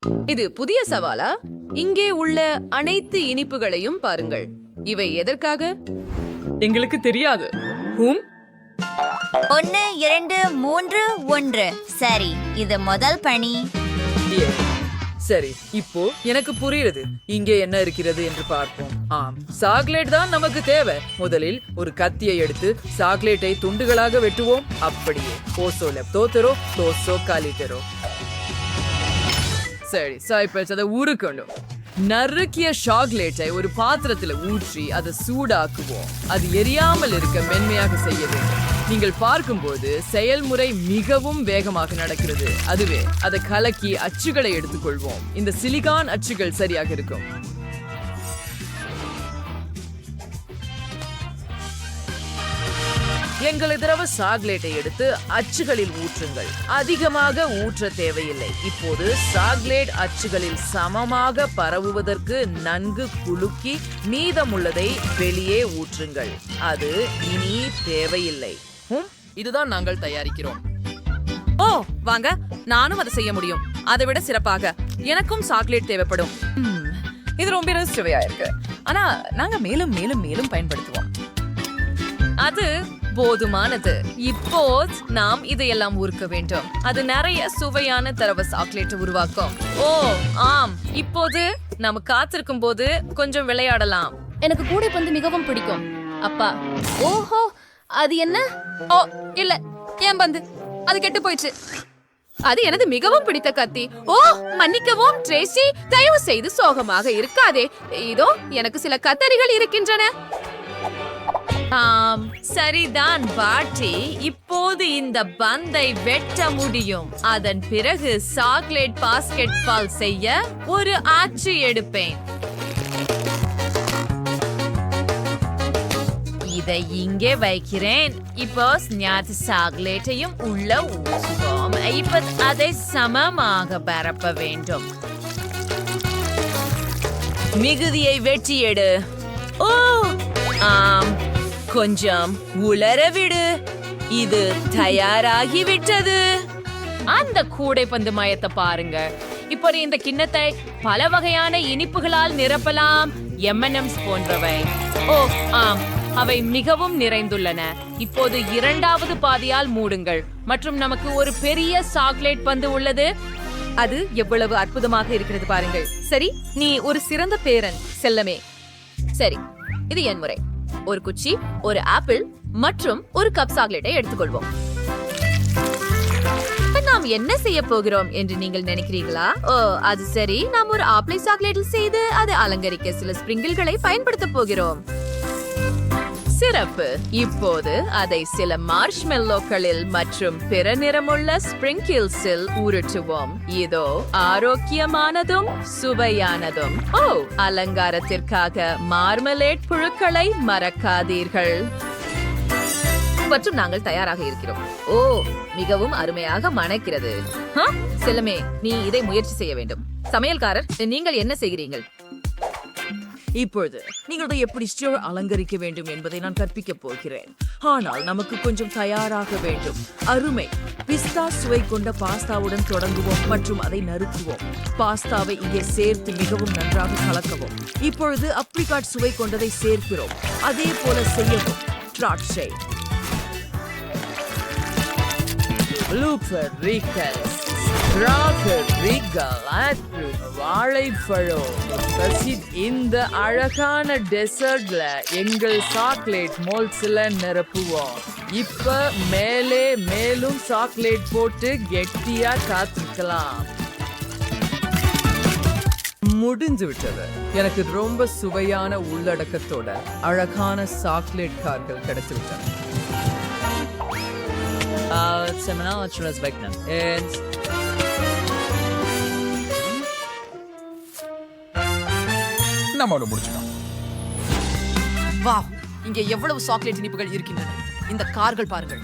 இது புதிய சவாலா? இங்கே உள்ள அனைத்து இனிப்புகளையும் பாருங்கள். இவை எதற்காக? எங்களுக்கு தெரியாது. 1 2 3 1. சரி, இது முதல் பணி. சரி, இப்போ எனக்கு புரியுது இங்கே என்ன இருக்கிறது என்று பார்ப்போம். ஆம், சாக்லேட் தான் நமக்கு தேவை. முதலில் ஒரு கத்தியை எடுத்து சாக்லேட்டை துண்டுகளாக வெட்டுவோம். அப்படியே ஓசோ லெப்தோத்தரோ தோசோ காலிட்டரோ. சரி, சாய்ப்பேச்சு அதை ஊறுக்கணும். நறுக்கிய சாக்லேட்டை ஒரு பாத்திரத்துல ஊற்றி அதை சூடாக்குவோம். அது எரியாமல் இருக்க மென்மையாக செய்ய வேண்டும். நீங்கள் பார்க்கும்போது செயல்முறை மிகவும் வேகமாக நடக்கிறது. அதுவே அதை கலக்கி அச்சுகளை எடுத்துக்கொள்வோம். இந்த சிலிகான் அச்சுகள் சரியாக இருக்கும். எங்கள் திரவ சாக்லேட்டை எடுத்து அச்சுகளில் ஊற்றுங்கள். அதிகமாக ஊற்ற தேவையில்லை. இப்போது சாக்லேட் அச்சுகளில் சமமாக பரவுவதற்கு நன்கு குலுக்கி மீதமுள்ளதை வெளியே ஊற்றுங்கள். அது இனி தேவையில்லை. இதுதான் நாங்கள் தயாரிக்கிறோம். ஓ வாங்க, நானும் அதை செய்ய முடியும். அதை விட சிறப்பாக எனக்கும் சாக்லேட் தேவைப்படும். இது ரொம்ப சுவையா இருக்கு. ஆனா நாங்க மேலும் மேலும் மேலும் பயன்படுத்துவோம். அது போதுமானது. இப்போ நாம் இதையெல்லாம் ஊறுக்க வேண்டும். அது நிறைய சுவையான தரவ சாக்லேட் உருவாக்கும். ஓ ஆம், இப்போது நாம காத்திருக்கும் போது கொஞ்சம் விளையாடலாம். எனக்கு கூடைப்பந்து மிகவும் பிடிக்கும். அப்பா, ஓஹோ, அது என்ன? ஓ இல்ல, ஏன் பந்து அது கெட்டு போயிடுச்சு. அது எனது மிகவும் பிடித்த கத்தி. ஓ மன்னிக்கவும் ட்ரேசி, தயவு செய்து சோகமாக இருக்காதே. இதோ எனக்கு சில கத்தரிகள் இருக்கின்றன. ஆம் சரிதான் பாட்டி. இப்போது இந்த பந்தை வெட்ட முடியும். அதன் பிறகு சாக்லேட் பாஸ்கெட் பால் செய்ய ஒரு ஆச்சு எடுப்பேன். இதை இங்கே வைக்கிறேன். இப்போ ஞாத்து சாக்லேட்டையும் உள்ள ஊற்றுவோம். இப்ப அதை சமமாக பரப்ப வேண்டும். மிகுதியை வெட்டி எடு. ஓ ஆம், கொஞ்சம் உலர விடு. இது தயாராகிவிட்டது. அந்த கூடைப்பந்து மயத்தை பாருங்க. இப்போ இந்த கிண்ணத்தை பல வகையான இனிப்புகளால் நிரப்பலாம். M&M's போன்றவை. ஓ ஆம், அவை மிகவும் நிறைந்துள்ளன. இப்போது இரண்டாவது பாதியால் மூடுங்கள் மற்றும் நமக்கு ஒரு பெரிய சாக்லேட் பந்து உள்ளது. அது எவ்வளவு அற்புதமாக இருக்கிறது பாருங்கள். சரி, நீ ஒரு சிறந்த பேரன் செல்லமே. சரி, இது என் முறை. ஒரு குச்சி, ஒரு ஆப்பிள் மற்றும் ஒரு கப் சாக்லேட்டை எடுத்துக்கொள்வோம். நாம் என்ன செய்ய போகிறோம் என்று நீங்கள் நினைக்கிறீர்களா? ஓ அது சரி, நாம் ஒரு ஆப்பிளை சாக்லேட்டில் செய்து அதை அலங்கரிக்க சில ஸ்பிரிங்கிள்களை பயன்படுத்த போகிறோம். சிறப்பு. இப்போது அதை சில மார்ஷ்மெல்லோக்களில் மற்றும் பிற நிறமுள்ள ஸ்பிரிங்கிள்ஸில் உருட்டுவோம். இதோ ஆரோக்கியமானதும் சுவையானதும். ஓ அலங்காரத்திற்காக மார்மலேட் புழுக்களை மறக்காதீர்கள். மற்றும் நாங்கள் தயாராக இருக்கிறோம். ஓ மிகவும் அருமையாக மணக்கிறது. செல்லமே, நீ இதை முயற்சி செய்ய வேண்டும். சமையல்காரர், நீங்கள் என்ன செய்கிறீர்கள்? இப்பொழுது நீங்கள் அதை எப்படி அலங்கரிக்க வேண்டும் என்பதை நான் கற்பிக்க போகிறேன். ஆனால் நமக்கு கொஞ்சம் தயாராக வேண்டும். அருமை. பிஸ்தா சுவை கொண்ட பாஸ்தாவுடன் தொடங்குவோம் மற்றும் அதை நறுக்குவோம். பாஸ்தாவை இங்கே சேர்த்து மிகவும் நன்றாக கலக்கவும். இப்பொழுது அப்ரிகாட் சுவை கொண்டதை சேர்க்கிறோம். அதே போல செய்யவும். திராட்சை, வாழைப்பழம். இந்த அழகான டெசர்ட்ல எங்கள் சாக்லேட் மோல்ஸ்ல நிரப்புவோம். இப்ப மேலே மேலும் சாக்லேட் போட்டு கெட்டியா காத்திருக்கலாம். முடிஞ்சு விட்டது. எனக்கு ரொம்ப சுவையான உள்ளடக்கத்தோட அழகான சாக்லேட் கார்கள் கிடைத்து விட்டன. நம்மளோட முடிச்சிட்டோம். வாவ், இங்கே எவ்வளவு சாக்லேட் இனிப்புகள் இருக்கின்றன. இந்த கார்கள் பாருங்கள்.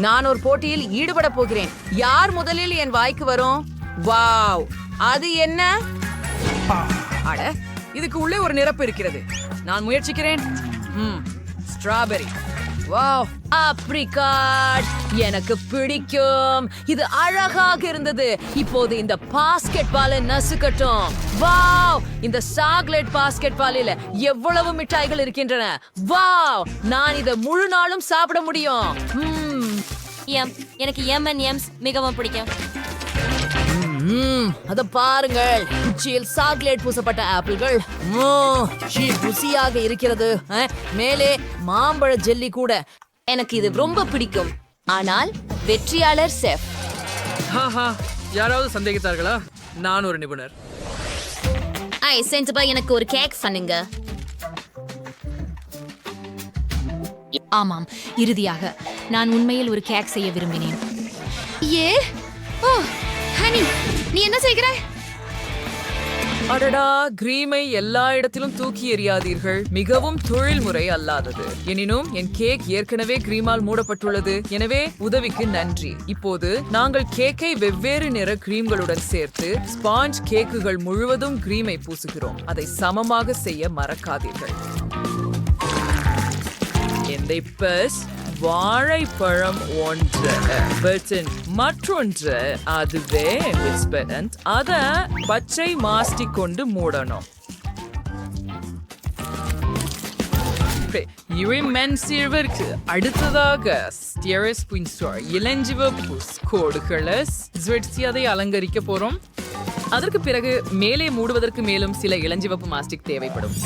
நான் ஒரு போட்டியில் ஈடுபட போகிறேன். யார் முதலில் என் வாய்க்கு வரும்? வாவ், அது என்ன? அட, இதுக்கு உள்ளே ஒரு நிரப்பு இருக்கிறது. நான் முயற்சிக்கிறேன். ஸ்ட்ராபெரி. Wow, apricot. எனக்கு பிடிக்கும். இது அழகாக இருந்தது. இப்போது இந்த பாஸ்கெட் பாலை நசுக்கட்டும். வாவ், இந்த சாக்லேட் பாஸ்கெட் பாலில் எவ்வளவு மிட்டாய்கள் இருக்கின்றன. வாவ், நான் இதை முழு நாளும் சாப்பிட முடியும். எனக்கு M&M's மிகவும் பிடிக்கும். அத பாருங்கள், உச்சியில் சாக்லேட் பூசப்பட்ட ஆப்பிள்கள். ருசியாக இருக்கிறது. மேலே மாம்பழ ஜெல்லி கூட. எனக்கு இது ரொம்ப பிடிக்கும். ஆனால் வெற்றியாளர் செஃப். யாராவது சந்தேகித்தார்களா? நான் ஒரு நிபுணர். சென்சபா, எனக்கு ஒரு கேக் பண்ணுங்க. ஆமாம், இறுதியாக நான் உண்மையில் ஒரு கேக் செய்ய விரும்பினேன். ஹனி, நீ என்ன செய்கிறாய்? அடடா, கிரீமை எல்லா இடத்திலும் தூக்கி எறியாதீர்கள். மிகவும் தொழில்முறை அல்லாதது. எனினும் என் கேக் ஏற்கனவே கிரீமால் மூடப்பட்டுள்ளது. எனவே உதவிக்கு நன்றி. இப்போது நாங்கள் கேக்கை வெவ்வேறு நிற கிரீம்களுடன் சேர்த்து ஸ்பாஞ்ச் கேக்குகள் முழுவதும் கிரீமை பூசுகிறோம். அதை சமமாக செய்ய மறக்காதீர்கள். வாழைப்பழம் ஒன்று, மற்றொன்று அதுவே அத பச்சை மாஸ்டி கொண்டு மூடணும். அடுத்ததாக இளஞ்சிவப்பு கோடுகளை அதை அலங்கரிக்க போறோம். அதற்கு பிறகு மேலே மூடுவதற்கு மேலும் சில இளஞ்சிவப்பு மாஸ்டிக் தேவைப்படும்.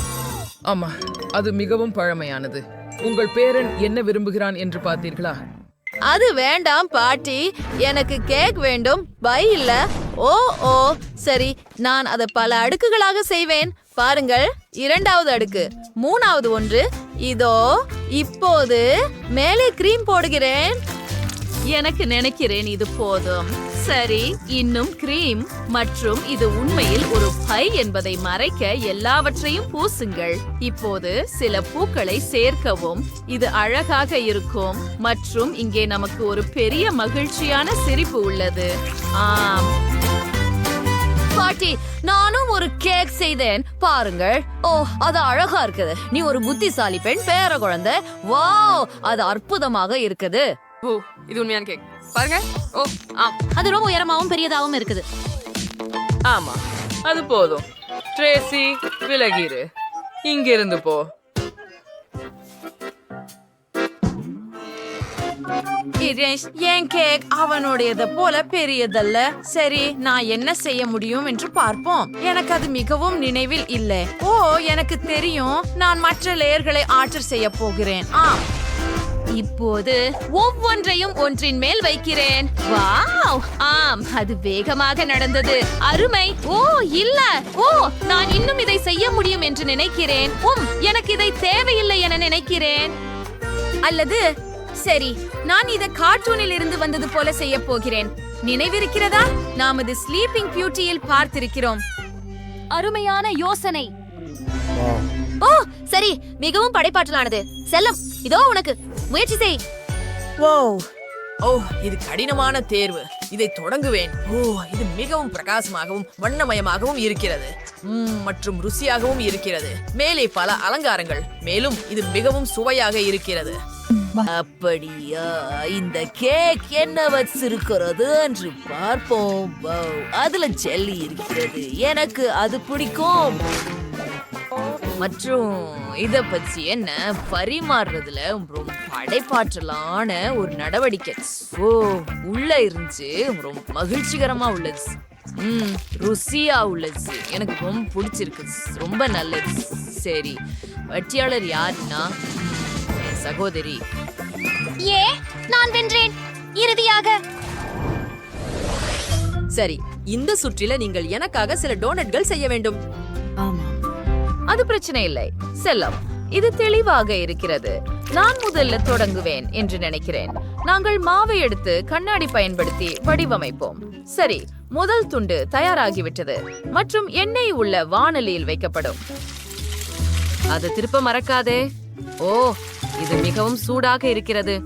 ஆமா, அது மிகவும் பழமையானது. உங்கள் பேரன் என்ன விரும்புகிறான் என்று பார்த்தீர்களா? அது வேண்டாம் பாட்டி, எனக்கு கேக் வேண்டும். பை இல்ல. ஓ சரி, நான் அதை பல அடுக்குகளாக செய்வேன். பாருங்கள், 2வது அடுக்கு, 3வது ஒன்று. இதோ இப்போது மேலே கிரீம் போடுகிறேன். எனக்கு நினைக்கிறேன் இது போதும். சரி, இன்னும் கிரீம். மற்றும் இது உண்மையில் ஒரு பை என்பதை மறைக்க எல்லாவற்றையும் பூசுங்கள். இப்போது சில பூக்களை சேர்க்கவும். இது அழகாக இருக்கும். மற்றும் இங்கே நமக்கு ஒரு பெரிய மகிழ்ச்சியான சிரிப்பு உள்ளது. ஆம் பாட்டி, நானும் ஒரு கேக் செய்தேன். பாருங்கள். ஓ, அது அழகா இருக்குது. நீ ஒரு புத்திசாலி பெண், பேர குழந்தை. வாவ், அது அற்புதமாக இருக்குது. ஓ, இது உண்மையான கேக். பாருங்க. ஓ, அது ரொம்ப உயரமாவும் பெரியதாவும் இருக்குது. ஆமா, அது போதும். ட்ரேசி, விலகிரு. இங்கிருந்து போ. என் கேக் அவனுடையது போல பெரியதல்ல. சரி, நான் என்ன செய்ய முடியும் என்று பார்ப்போம். எனக்கு அது மிகவும் நினைவில் இல்லை. ஓ, எனக்கு தெரியும். நான் மற்ற லேயர்களை ஆர்டர் செய்ய போகிறேன். இப்போது ஒவ்வொன்றையும் ஒன்றின் மேல் வைக்கிறேன். வாவ், ஆம், அது வேகமாக நடந்தது. அருமை. ஓ இல்ல, ஓ, நான் இன்னும் இதை செய்ய முடியும் என்று நினைக்கிறேன். எனக்கு இதை தேவையில்லை என நினைக்கிறேன். அல்லது சரி, நான் இதை கார்ட்டூனில் இருந்து வந்தது போல செய்ய போகிறேன். நினைவிருக்கிறதா? நாம் இது ஸ்லீப்பிங் பியூட்டியில் பார்த்திருக்கிறோம். அருமையான யோசனை. ஓ சரி, மிகவும் படைப்பாற்றலானது. செல்லம், இதோ உனக்கு. முயற்சி செய். ஓ, இது கடினமான தேர்வு. இதை தொடங்குவேன். ஓ, இது மிகவும் பிரகாசமாகவும் வண்ணமயமாகவும் இருக்கிறது. மற்றும் ருசியாகவும் இருக்கிறது. மேலே பல அலங்காரங்கள். மேலும் இது மிகவும் சுவையாக இருக்கிறது. அப்படியா, இந்த கேக் என்ன வச்சிருக்கிறது என்று பார்ப்போம். அதுல ஜெல்லி இருக்கிறது. எனக்கு அது பிடிக்கும். மற்றும் இத பத்தி என்ன பரிமாறுறதுல ரொம்ப படைப்பாற்றலான ஒரு நடவடிக்கை. ஓ, உள்ள இருந்துச்சு. ரொம்ப மகிழ்ச்சிகரமா உள்ளது. ருசியா உள்ளது. எனக்கு ரொம்ப பிடிச்சிருக்கு. ரொம்ப நல்லது. சரி, வெற்றியாளர் யாருன்னா என் சகோதரி. நான் வென்றேன் இறுதியாக. சரி, இந்த சுற்றில நீங்கள் எனக்காக சில டோனட்கள் செய்ய வேண்டும். அது பிரச்சனை இல்லை. செல்லம், இது தெளிவாக இருக்கிறது. நான் முதல்ல தொடங்குவேன் என்று நினைக்கிறேன். நாங்கள் மாவை எடுத்து கண்ணாடி பயன்படுத்தி வடிவமைப்போம். சரி, முதல் துண்டு தயாராகிவிட்டது மற்றும் எண்ணெய் உள்ள வாணலியில் வைக்கப்படும். அது திருப்ப மறக்காதே. ஓ, இது மிகவும் சூடாக இருக்கிறது.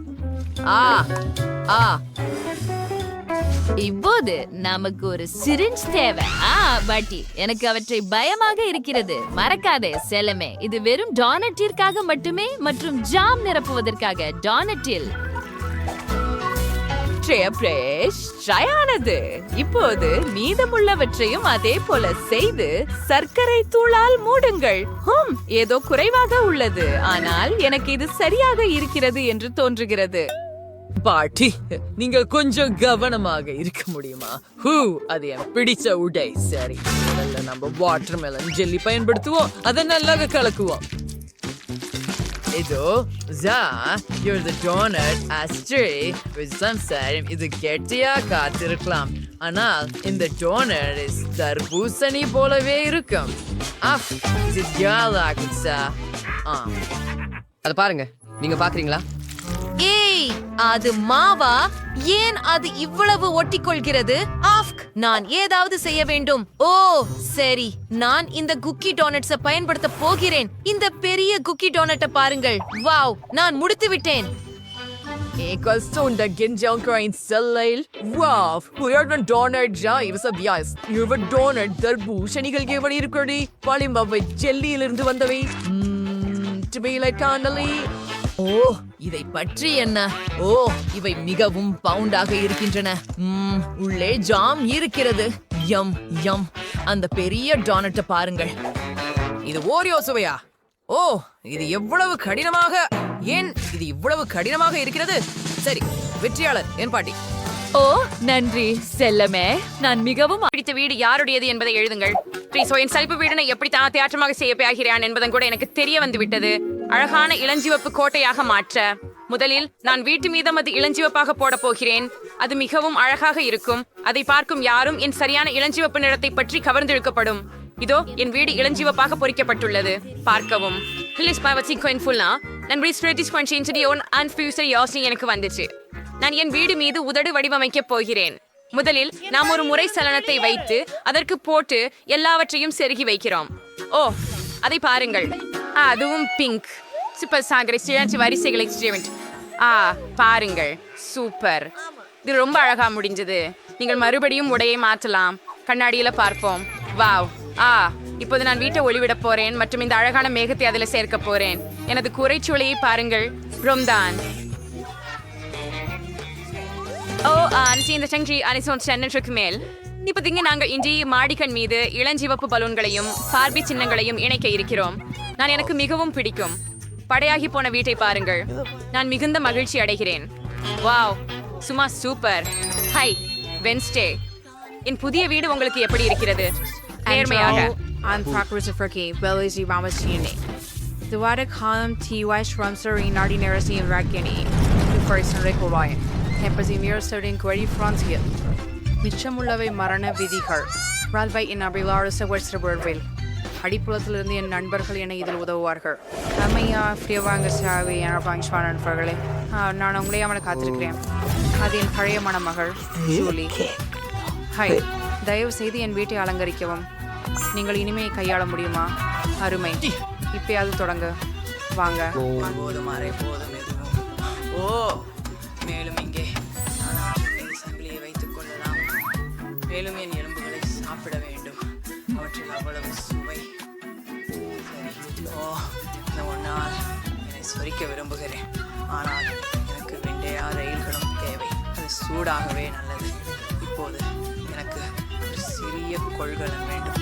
இப்போது நமக்கு ஒரு சிரிஞ்ச் தேவை. பாட்டி, எனக்கு அவற்றை பயமாக இருக்கிறது. மறக்காதே செல்லமே, இது வெறும் டோனட்டிற்காக மட்டுமே மற்றும் ஜாம் நிரப்புவதற்காக. டோனட்டில் ஃப்ரெஷ்ஷானது. இப்போது மீதமுள்ளவற்றையும் அதே போல செய்து சர்க்கரை தூளால் மூடுங்கள். ஏதோ குறைவாக உள்ளது, ஆனால் எனக்கு இது சரியாக இருக்கிறது என்று தோன்றுகிறது. பாட்டி, நீங்க கொஞ்சம் கவனமாக இருக்க முடியுமா? அது என் பிடிச்ச உடை. சரி, முதல்ல நம்ம வாட்டர்மெலன் ஜெல்லி பயன்படுத்துவோம். அதை நல்லா கலக்குவோம். இதோ you're the donut astray with சம்சாரம். இது கெட்டியா காத்திருக்கலாம், ஆனால் இந்த டோனட் தர்பூசணி போலவே இருக்கும். இது யாழாகுச்சா? அத பாருங்க, நீங்க பாக்குறீங்களா? ஏய், அது மாவா? ஏன் அது இவ்வளவு ஒட்டிக்கொள்கிறது? நான் ஏதாவது செய்ய வேண்டும். ஓ சரி, நான் இந்த குக்கி டோனட்ஸை பயன்படுத்த போகிறேன். இந்த பெரிய குக்கி டோனட்டை பாருங்கள். வாவ், நான் முடித்து விட்டேன். Sonda ginjal grain cellal. Wow, we're the donut jai. Was a bias. You're a donut. தர்பூசணிகள் எப்படி இருக்கிறது? பாலிம்பாவை ஜெல்லியிலிருந்து வந்தவை. To be like candly. ஓ, இதை பற்றி என்ன? ஓ, இவை மிகவும் பவுண்டாக இருக்கின்றன. உள்ளே ஜாம் இருக்கிறது. யம் யம். அந்த பெரிய டோனட்டை பாருங்கள். இது ஓரியோ சுவையா? ஓ, இது எவ்வளவு கடினமாக, ஏன் இது இவ்வளவு கடினமாக இருக்கிறது? சரி, வெற்றியாளர் என் பாட்டி. ஓ நன்றி செல்லமே. நான் மிகவும் பிடித்த வீடு யாருடையது என்பதை எழுதுங்கள். என் சலிப்பு வீடனை எப்படி தான் தேற்றமாக செய்ய போகிறான் என்பதன் கூட எனக்கு தெரிய வந்து விட்டது. அழகான இளஞ்சிவப்பு கோட்டையாக மாற்ற முதலில் நான் வீட்டு மீதம் அது இளஞ்சிவப்பாக போட போகிறேன். அது மிகவும் அழகாக இருக்கும். அதை பார்க்கும் யாரும் என் சரியான இளஞ்சிவப்பு நிறத்தை பற்றி கவர்ந்திழுக்கப்படும். இதோ என் வீடு இளஞ்சிவப்பாக பொறிக்கப்பட்டுள்ளது. பார்க்கவும். எனக்கு வந்துச்சு. நான் என் வீடு மீது உதடு வடிவமைக்க போகிறேன். முதலில் நாம் ஒரு முறை சலனத்தை வைத்து அதற்கு போட்டு எல்லாவற்றையும் செருகி வைக்கிறோம். ஓ, அதை பாருங்கள். அதுவும் பிங்க். சூப்பர் சாகரை வரிசைகளை பாருங்கள். சூப்பர். இது ரொம்ப அழகா முடிஞ்சது. நீங்கள் மறுபடியும் உடையை மாற்றலாம். கண்ணாடியில பார்ப்போம். வாவ். இப்போது நான் வீட்டை ஒளிவிட போறேன் மற்றும் இந்த அழகான மேகத்தை அதில் சேர்க்க போறேன். எனது குறைச்சூளையை பாருங்கள். ரொம்தான். மேல் இப்போதைக்கு நாங்கள் இன்றி மாடிக்கண் மீது இளஞ்சிவப்பு பலூன்களையும் பார்பி சின்னங்களையும் இணைக்க இருக்கிறோம். நான் எனக்கு மிகவும் பிடிக்கும். படையாகி போன வீட்டை பாருங்கள். நான் மிகுந்த மகிழ்ச்சி அடைகிறேன். வாவ், சும்மா சூப்பர். ஹை வென்ஸ்டே, என் புதிய வீடு உங்களுக்கு எப்படி இருக்கிறது? நேர்மையாக மிச்சமுள்ளவை மரண விதிகள். அடிப்புலத்திலிருந்து என் நண்பர்கள் என இதில் உதவுவார்கள். நண்பர்களே, நான் உங்களே அவனை காத்திருக்கிறேன். அது என் பழைய மணமகள் ஜூலி. ஹை, தயவு செய்து என் வீட்டை அலங்கரிக்கவும். நீங்கள் இனிமையை கையாள முடியுமா? அருமை. இப்பயாவது தொடங்க. வாங்க. ஓ, மேலும் இங்கே சங்கிலியை வைத்துக் கொள்ளலாம். மேலும் என் எலும்புகளை சாப்பிட வேண்டும். அவற்றில் அவ்வளவு சுவை. ஓ, இந்த ஒன்றால் என்னை சொரிக்க விரும்புகிறேன். ஆனால் எனக்கு வெண்டையா ரயில்களும் தேவை. அது சூடாகவே நல்லது. இப்போது எனக்கு ஒரு சிறிய கொள்கலன் வேண்டும்.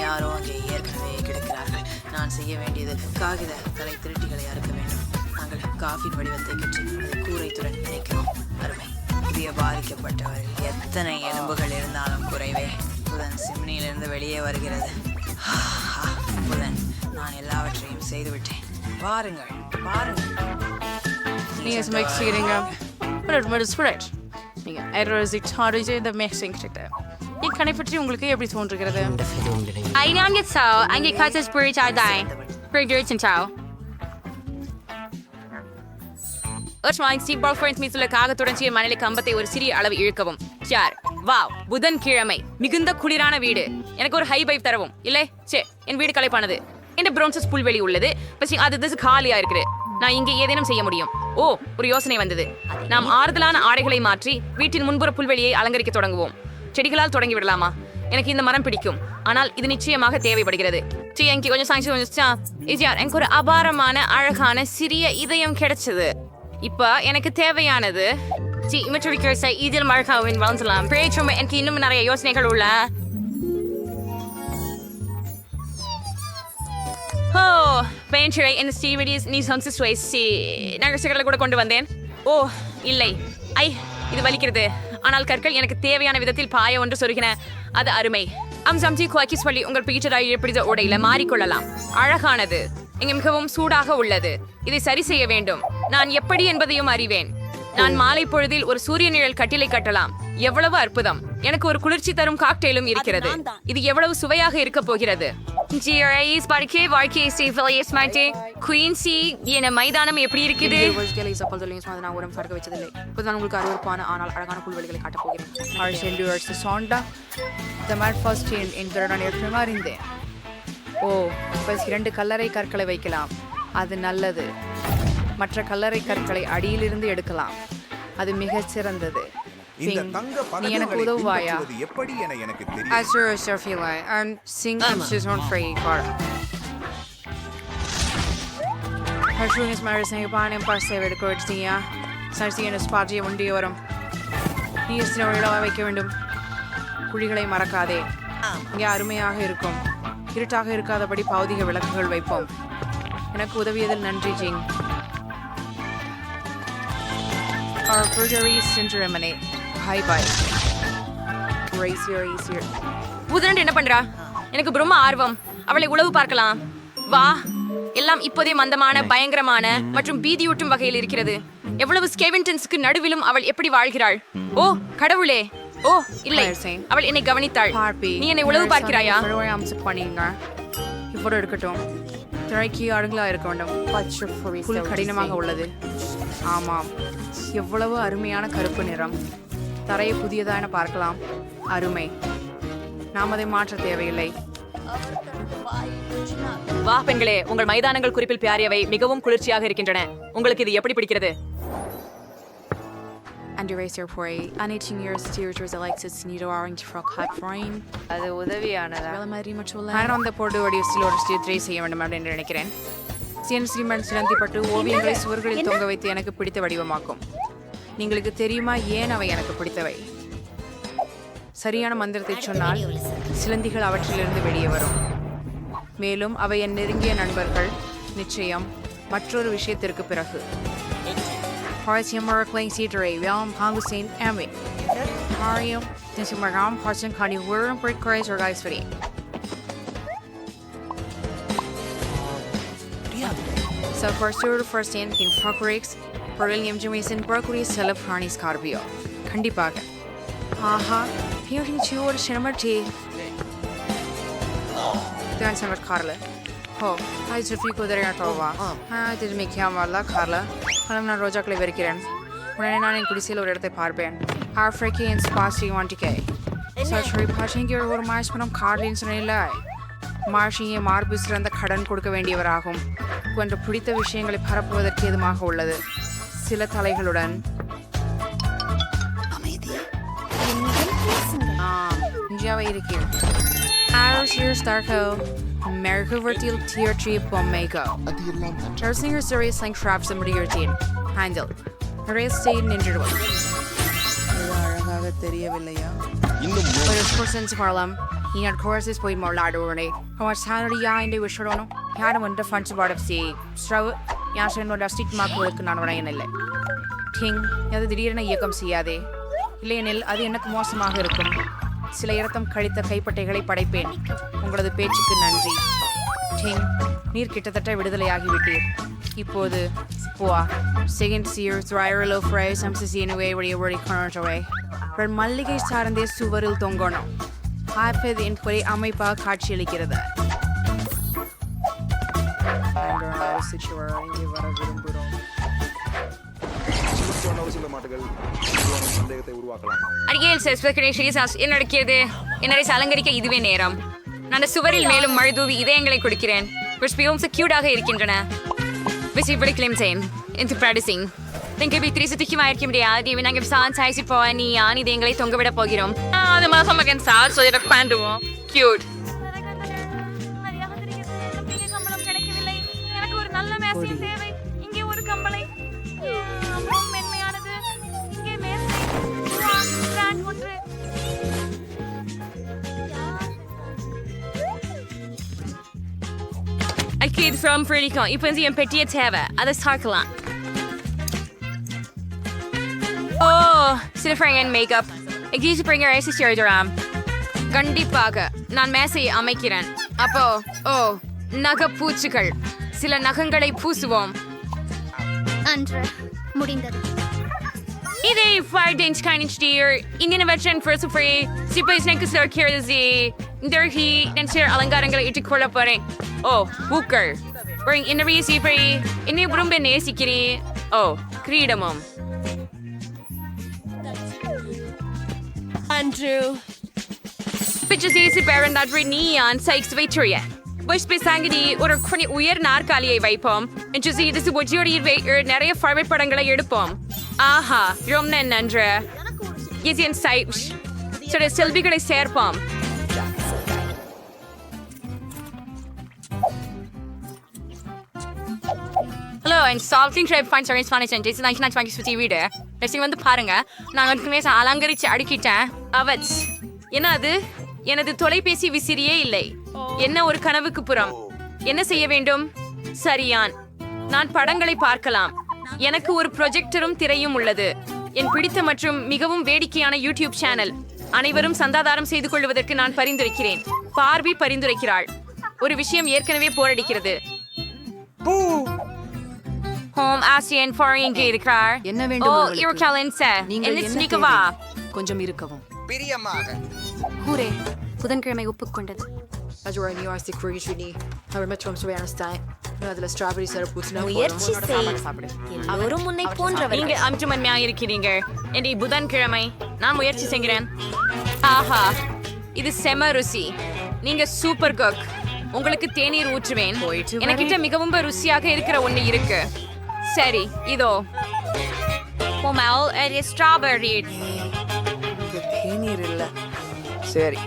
யாரோ அங்கே ஏற்கனவே கிடக்கிறார்கள். நான் செய்ய வேண்டியது காகித தலை திருட்டிகளை அறுக்க வேண்டும். நாங்கள் காஃபின் வடிவத்தை கற்றி அதை கூரைத்துடன் இணைக்கிறோம். அருமை. இதய பாதிக்கப்பட்டவர்கள் எத்தனை எலும்புகள் இருந்தாலும் குறைவே. புதன் சிம்னியிலிருந்து வெளியே வருகிறது. புதன், நான் எல்லாவற்றையும் செய்துவிட்டேன். பாருங்கள், பாருங்கள். இக்கணை பற்றி உங்களுக்கு எப்படி தோன்றுகிறது? மணலை கம்பத்தை ஒரு சிறிய அளவு இழுக்கவும். வாவ், புதன்கிழமை. மிகுந்த குளிரான வீடு. எனக்கு ஒரு ஹை பைப் தரவும். இல்லை, என் வீடு களைப்பானது. இந்த பிரோன்சஸ் புல்வெளி உள்ளது. அது காலியா இருக்குது. நான் இங்கே ஏதேனும் செய்ய முடியும். ஓ, ஒரு யோசனை வந்தது. நாம் ஆறுதலான ஆடைகளை மாற்றி வீட்டின் முன்புற புல்வெளியை அலங்கரிக்க தொடங்குவோம். செடிகளால் தொடங்கி விடலாமா? எனக்கு இந்த மரம் பிடிக்கும், ஆனால் இது நிச்சயமாக தேவைப்படுகிறது. எனக்கு ஒரு அபாரமான அழகான சிறிய இதயம் கிடைச்சது. இப்ப எனக்கு தேவையானது பற்றி இமற்றுவிக்க இதில் மழக்காவின் வளர்ந்தலாம் பேச்சும் எனக்கு இன்னும் நிறைய யோசனைகள் உள்ள ஓ பேச்சுரை இந்த ஸ்டீவடிஸ் நீ சம்சி நகைச்சுகளை கூட கொண்டு வந்தேன் ஓ இல்லை ஐ இது வலிக்கிறது ஆனால் கற்கள் எனக்கு தேவையான விதத்தில் பாய ஒன்று சொருகின அது அருமை அம்சம்ஜி குவாக்கி சொல்லி உங்கள் பீட்டராய் எப்படித உடையில மாறிக்கொள்ளலாம் அழகானது இங்கு மிகவும் சூடாக உள்ளது இதை சரி செய்ய வேண்டும் நான் எப்படி என்பதையும் அறிவேன் நான் மாலை பொழுதில் ஒரு சூரிய நிழல் கட்டிலை கட்டலாம் எவ்வளவு அற்புதம் எனக்கு ஒரு குளிர்ச்சி தரும் காக்டெயிலும் இருக்கிறது இது எவ்வளவு சுவையாக இருக்க போகிறது குயின்சி என மைதானம் எப்படி இருக்குது நான் உரம் பார்க்க வச்சதில்லை இப்போதான் உங்களுக்கு அருவருப்பான ஆனால் அழகான புல்வெளிகளை காட்டப் போகிறேன் நான் ஏற்கனவே அறிந்தேன் ஓ இப்போ 2 கல்லறை கற்களை வைக்கலாம் அது நல்லது மற்ற கல்லறை கற்களை அடியிலிருந்து எடுக்கலாம் அது மிகச் சிறந்தது நீ எனக்கு உதவுவாயா எப்படி என எனக்கு வைக்க வேண்டும் குழிகளை மறக்காதே இங்கே அருமையாக இருக்கும் இருட்டாக இருக்காதபடி பௌதிக விளக்குகள் வைப்போம் எனக்கு உதவியதில் நன்றி ஜிங் Our burglary syndrome. Hi bye. உதரண்டு என்ன பண்றா எனக்கு ரொம்ப ஆர்வம் அவளை உளவு பார்க்கலாம் வா எல்லாம் இப்போதே மந்தமான பயங்கரமான மற்றும் பீதியூட்டும் வகையில் இருக்கிறது எவ்வளவு ஸ்கேவெண்டன்ஸ்க்கு நடுவிலும் அவள் எப்படி வாழ்கிறாள் ஓ கடவுளே ஓ இல்லை அவள் என்னை கவனித்தாள் நீ என்னை உளவு பார்க்கிறாயா இப்போ இருக்கட்டும் திரைக்கு அருங்களா இருக்க வேண்டும் கடினமாக உள்ளது ஆமாம் எவ்வளவு அருமையான கருப்பு நிறம் தரையை புதியதான பார்க்கலாம் அருமை நாம் அதை மாற்ற தேவையில்லை வா பெண்களே உங்கள் மைதானங்கள் குறிப்பில் பியாரியவை மிகவும் குளிர்ச்சியாக இருக்கின்றன உங்களுக்கு இது எப்படி பிடிக்கிறது அது உதவியானதா அந்த போட்டு வடிவத்தில் ஒரு ஸ்டீ செய்ய வேண்டும் என்று நினைக்கிறேன் சிலந்திப்பட்டு ஓவியங்களை சுவர்களில் தொங்க வைத்து எனக்கு பிடித்த வடிவமாக்கும் உங்களுக்கு தெரியுமா ஏன் அவை எனக்கு பிடித்தவை சரியான மந்திரத்தை சொன்னால் சிலந்திகள் அவற்றிலிருந்து வெளியே வரும் மேலும் அவை என் நெருங்கிய நண்பர்கள் நிச்சயம் மற்றொரு விஷயத்திற்கு பிறகு So first in Procurix, Beryllium Jamaican Broccoli Celeb Harney Scorpio. கண்டிப்பாக ஆஹா பியூரிங் சியோர் ஷெமர்டி தான் சமர் கார்ல ஓ ஹாய் ஜெஃபி குதிரை ஆட்டோவா இது மிக்கியாம வரல கார்ல ஆனால் நான் ரோஜாக்களை வெறுக்கிறேன் உடனே நான் என் குடிசையில் ஒரு இடத்தை பார்ப்பேன் ஆஃப்ரிக்கே என் ஸ்பாஸ்டி வாண்டிக்கே சரி பாஷிங்க ஒரு மாஸ் பணம் கார்லின்னு சொன்னேன்ல மார்ஷிங்கே மார்பு சிறந்த கடன் கொடுக்க வேண்டியவராகும் கொன்ற பிடித்த விஷயங்களை பரப்புவதற்கு எதுமாக உள்ளது சில தலைகளுடன் இந்தியாவை இருக்கிறேன் மெருகுவர்த்தியில் தியர்ட்ரி பொம்மைகோ நர்சிங்கர் சீரியஸ் லைக் ட்ராப்ஸ் முடிகிறேன் ஹேண்டில் நிறைய ஸ்டேட் நின்றுடுவோம் அழகாக தெரியவில்லையா ஒரு பர்சன்ஸ் வரலாம் ഞാൻ കോഴ്സസ് പോയി മോളാടുകയാണേ അവർ സാലറി എൻ്റെ വിഷയമാണോ ഞാനും എൻ്റെ ഫണ്ട്സ് പാടും സ്ട്രവ് ഞാൻ എന്നോട് സ്റ്റിക് മാർക്ക് കൊടുക്കുന്നതാണ് പറയുന്നില്ലേ டிங் அது திடீரென இயக்கம் செய்யாதே இல்லையெனில் அது எனக்கு மோசமாக இருக்கும் சில இரத்தம் கழித்த கைப்பட்டைகளை படைப்பேன் உங்களது பேச்சுக்கு நன்றி டிங் நீர் கிட்டத்தட்ட விடுதலையாகிவிட்டீர் இப்போது போவா செகண்ட் சியர் த்ரைரலோ ஃப்ரை சம்சிசியனுவே வழிய வழி கொண்டவை மல்லிகை சார்ந்தே சுவரில் தொங்கணும் ஆப்பது என்பதை அமைப்பாக காட்சியளிக்கிறது வர விரும்புகிறோம் என்ன நடக்கிறது என்னை அலங்கரிக்க இதுவே நேரம் நான் சுவரில் மேலும் மழை தூவி இதயங்களை கொடுக்கிறேன் கியூட்டாக இருக்கின்றன திருசித்துக்குமாயிருக்க முடியாது நாங்கள் சான்ஸ் போ நீ ஆண் இதயங்களை தொங்கவிட போகிறோம் அது மாதம் மகன் சார் சொல்லி பண்ணுவோம் கியூட் எனக்கு ஒரு நல்ல மேசை தேவை இங்கே ஒரு கம்பளை மென்மையானது இங்கே மேசை நான் ஒன்று இது ஃப்ரம் பிடிக்கும் இப்போ வந்து என் பெட்டியை தேவை அதை சாக்கலாம் ஓ சில ஃப்ரெண்ட் மேக்கப் எக்ஸீஸ் பிரிங்க ரைஸ் எழுதுறாம் கண்டிப்பாக நான் மேசையை அமைக்கிறேன் அப்போ ஓ நகைப்பூச்சிகள் சில நகங்களை பூசுவோம் அன்று முடிந்தது இதை Friday keinen Stier in den Wettchen für so frei sie bei Snake Sir Kirzi der he den sehr அலங்காரங்களை இட்டுக்கொள்ள போறேன் ஓ பூக்கள் bring in the see free in the room bene sikiri O கிரீடமும் Andrew Bitches is baron that neon sykes Victoria Bush besangidi ஒரு குனி உயர் நாற்காலியை வைப்போம் and just இது ஒஜியோடி நிறைய format படங்களை எடுப்போம் ஆஹா ரொம்ப நன்று இது என் சைட் சில செல்விகளை சேர்ப்போம் hello and salting tribe fine service ஃபைனேஜ் அண்ட் ஜெய்சன் 1920 வீடு நெக்ஸ்ட் வந்து பாருங்க நான் வந்து அலங்கரிச்சு அடுக்கிட்டேன் அவட்ஸ் என்ன அது எனது தொலைபேசி விசிறியே இல்லை என்ன ஒரு கனவுக்கு புறம் என்ன செய்ய வேண்டும் சரியான் நான் படங்களை பார்க்கலாம் எனக்கு ஒரு ப்ரொஜெக்டரும் திரையும் உள்ளது என் பிடித்த மற்றும் மிகவும் வேடிக்கையான யூடியூப் சேனல் அனைவரும் சந்தாதாரம் செய்து கொள்வதற்கு நான் பரிந்துரைக்கிறேன் பார்பி பரிந்துரைக்கிறாள் ஒரு விஷயம் ஏற்கனவே போரடிக்கிறது ஹோம் ஆசியன் ஃபார் எங்கே இருக்கிறார் என்ன வேண்டும் ஓ உங்களுக்கு? இருக்கலன் சார் நீங்கள் என்ன என்ன நிக்கவா தேவை? கொஞ்சம் இருக்கவும் ஹூரே புதன்கிழமை ஒப்புக்கொண்டது Majora New York Security அவர் மற்றும் சுவையான ஸ்டைல் அதில் ஸ்ட்ராபெரி சிரப் ஊற்றினா முயற்சி செய் எல்லோரும் உன்னை போன்றவர்கள் நீங்க அம்சமன்மையா இருக்கிறீங்க என்னை புதன்கிழமை நான் முயற்சி செய்கிறேன் ஆஹா இது செம ருசி நீங்க சூப்பர் குக் உங்களுக்கு தேநீர் ஊற்றுவேன் எனக்கிட்ட மிகவும் ருசியாக இருக்கிற ஒண்ணு இருக்கு சரி இதோ பொமல் ஸ்ட்ராபெரி தேநீர் இல்லை சரி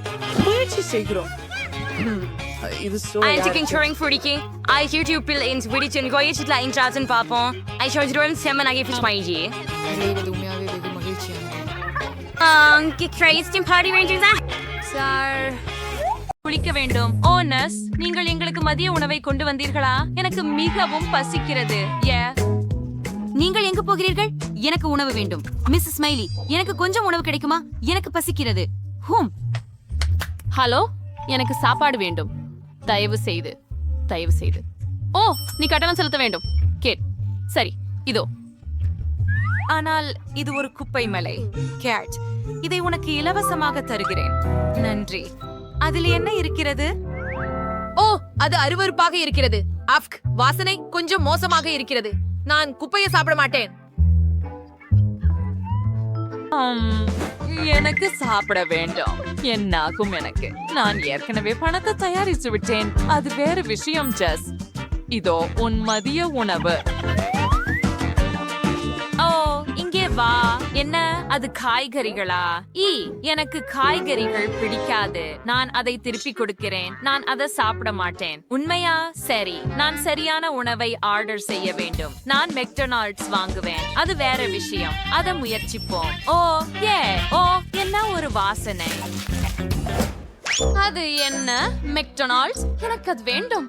முயற்சி செய்கிறோம் இது I'm taking touring furiki. I YouTube bill in Swedish and Goyish la in Jason Papa. I showed you seven I give fish my G. உண்மையாகவே வெகு மகிழ்ச்சியானது Get crazy party rangers. Sir. குளிக்க வேண்டும் ஓ நர்ஸ் நீங்கள் எங்களுக்கு மதிய உணவை கொண்டு வந்தீர்களா எனக்கு மிகவும் பசிக்கிறது நீங்கள் எங்க போகிறீர்கள் எனக்கு உணவு வேண்டும் மிஸ் ஸ்மைலி எனக்கு கொஞ்சம் உணவு கிடைக்குமா எனக்கு பசிக்கிறது ஹூம் ஹலோ எனக்கு சாப்பாடு வேண்டும் தயவு செய்து ஓ நீ கட்டணம் செலுத்த வேண்டும் கேட் சரி இதோ ஆனால் இது ஒரு குப்பை மலை கேட் இதை உனக்கு இலவசமாக தருகிறேன் நன்றி அதில் என்ன இருக்கிறது ஓ அது அருவருப்பாக இருக்கிறது அஃப்க் வாசனை கொஞ்சம் மோசமாக இருக்கிறது நான் குப்பையை சாப்பிட மாட்டேன் எனக்கு சாப்பிட வேண்டும் என்னாகும் எனக்கு நான் ஏற்கனவே பணத்தை தயாரித்து விட்டேன் அது வேற விஷயம் ஜஸ் இதோ உன் மதிய உணவு ஓ இங்கே வா என்ன அது காய்கறிகளா எனக்கு காய்கறிகள் பிடிக்காது நான் அதை திருப்பி கொடுக்கிறேன் நான் அதை சாப்பிட மாட்டேன் உண்மையா சரி நான் சரியான உணவை ஆர்டர் செய்ய வேண்டும் நான் மெக்டொனால்ட்ஸ் வாங்குவேன் அது வேற விஷயம் அதை முயற்சிப்போம் ஓ என்ன ஒரு வாசனை அது என்ன மெக்டொனால்ட்ஸ் எனக்கு அது வேண்டும்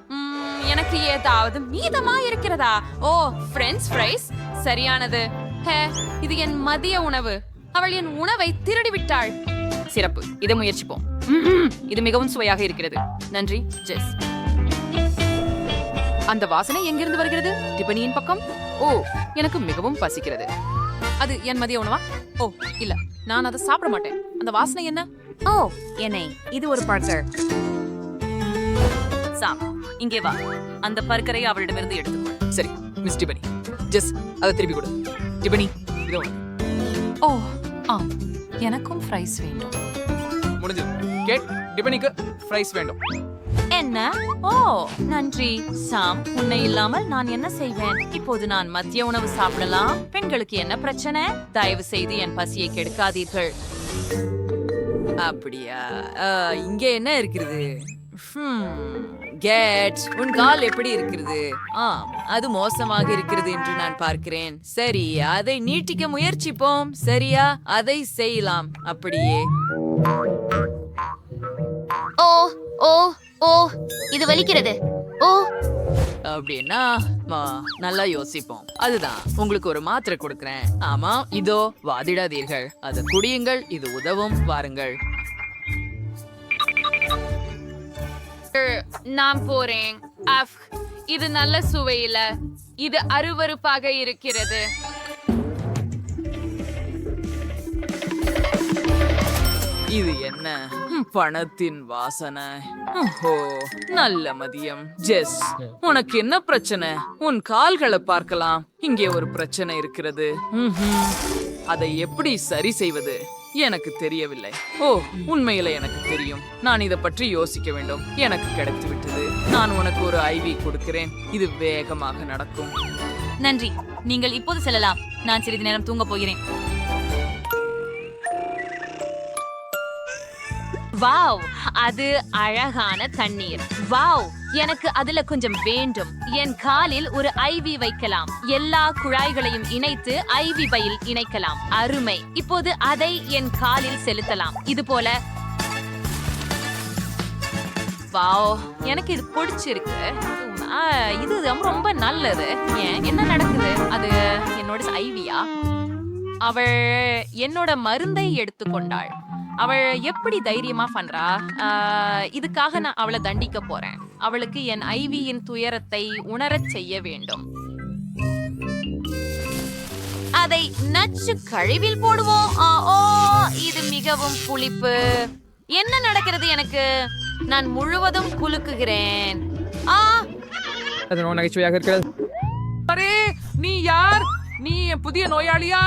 எனக்கு ஏதாவது மீதமா இருக்கிறதா ஓ பிரெஞ்ச் ஃப்ரைஸ் சரியானது ஹே இது என் மதிய உணவு அவள் என் உணவை திருடி விட்டாள் சிறப்பு இதை முயற்சிப்போம் இது மிகவும் சுவையாக இருக்கிறது நன்றி ஜெஸ் அந்த வாசனை எங்கிருந்து வருகிறது டிபனியின் பக்கம் ஓ எனக்கு மிகவும் பசிக்கிறது அது என் மதிய உணவா ஓ இல்ல நான் அதை சாப்பிட மாட்டேன் அந்த வாசனை என்ன ஓ என்னை இது ஒரு பர்கர் சாம் இங்கே வா அந்த பர்கரை அவளிடமிருந்து எடுத்துக்கொள் சரி மிஸ் டிபனி ஜஸ் அதை திருப்பி கொடு டிபனி இதோ ஓ ஆம் எனக்கும் ஃப்ரைஸ் வேண்டும் முடிஞ்சது கேட் டிபனிக்கு ஃப்ரைஸ் வேண்டும் என்ன ஓ நன்றி சாம் உன்னை இல்லாமல் நான் என்ன செய்வேன் இப்போது நான் மதிய உணவு சாப்பிடலாம் பெண்களுக்கு என்ன பிரச்சனை தயவு செய்து என் பசியை கெடுக்காதீர்கள் அப்படியா இங்க என்ன இருக்கிறது கேட், உன் கால் எப்படி இருக்கிறது? அது மோசமாக இருக்கிறது என்று நான் பார்க்கிறேன். சரி, அதை நீட்டிக்க முயற்சிப்போம். சரியா, அதை செய்யலாம். அப்படியே. ஓ ஓ ஓ இது வலிக்கிறது. ஓ அப்படின்னா நல்லா யோசிப்போம். அதுதான், உங்களுக்கு ஒரு மாத்திரை கொடுக்கிறேன். ஆமா, இதோ, வாதிடாதீர்கள், அதை குடியுங்கள். இது உதவும். வாருங்கள். நான் போறேன். இது நல்ல சுவையில, இது அருவருப்பாக இருக்கிறது. இது என்ன பணத்தின் வாசனை? ஓ, நல்ல மதியம். ஜெஸ், உனக்கு என்ன பிரச்சனை? உன் கால்களை பார்க்கலாம். இங்கே ஒரு பிரச்சனை இருக்கிறது. அதை எப்படி சரி செய்வது எனக்கு தெரியவில்லை. ஓ, உண்மையில எனக்கு தெரியும். நான் இதை பற்றி யோசிக்க வேண்டும். எனக்கு கிடைத்து விட்டது. நான் உனக்கு ஒரு ஐவி கொடுக்கிறேன். இது வேகமாக நடக்கும். நன்றி. நீங்கள் இப்போது செல்லலாம். நான் சிறிது நேரம் தூங்க போகிறேன். வாவ், அது அழகான தண்ணீர். வாவ், எனக்கு அதுல கொஞ்சம் வேண்டும். என் காலில் ஒரு ஐவி வைக்கலாம். எல்லா குழாய்களையும் இணைத்து ஐவி பையில் இணைக்கலாம். அருமை. இப்போது அதை என் காலில் செலுத்தலாம். இது போல. வாவ், எனக்கு இது பிடிச்சிருக்கு. இது ரொம்ப நல்லது. ஏன், என்ன நடக்குது? அது என்னோட ஐவியா? அவள் என்னோட மருந்தை எடுத்துக்கொண்டாள். அவள் எப்படி தைரியமா பண்றா? இதுக்காக நான் அவளை தண்டிக்க போறேன். அவளுக்கு என் ஐவியின் துயரத்தை உணரச் செய்ய வேண்டும். அதை நச்சு கழிவில் போடுவோம். ஓ, இது மிகவும் புளிப்பு. என்ன நடக்கிறது எனக்கு? நான் முழுவதும் குலுக்குகிறேன். நகைச்சுவையாக இருக்கிறது. அரே, நீ யார்? நீ என் புதிய நோயாளியா?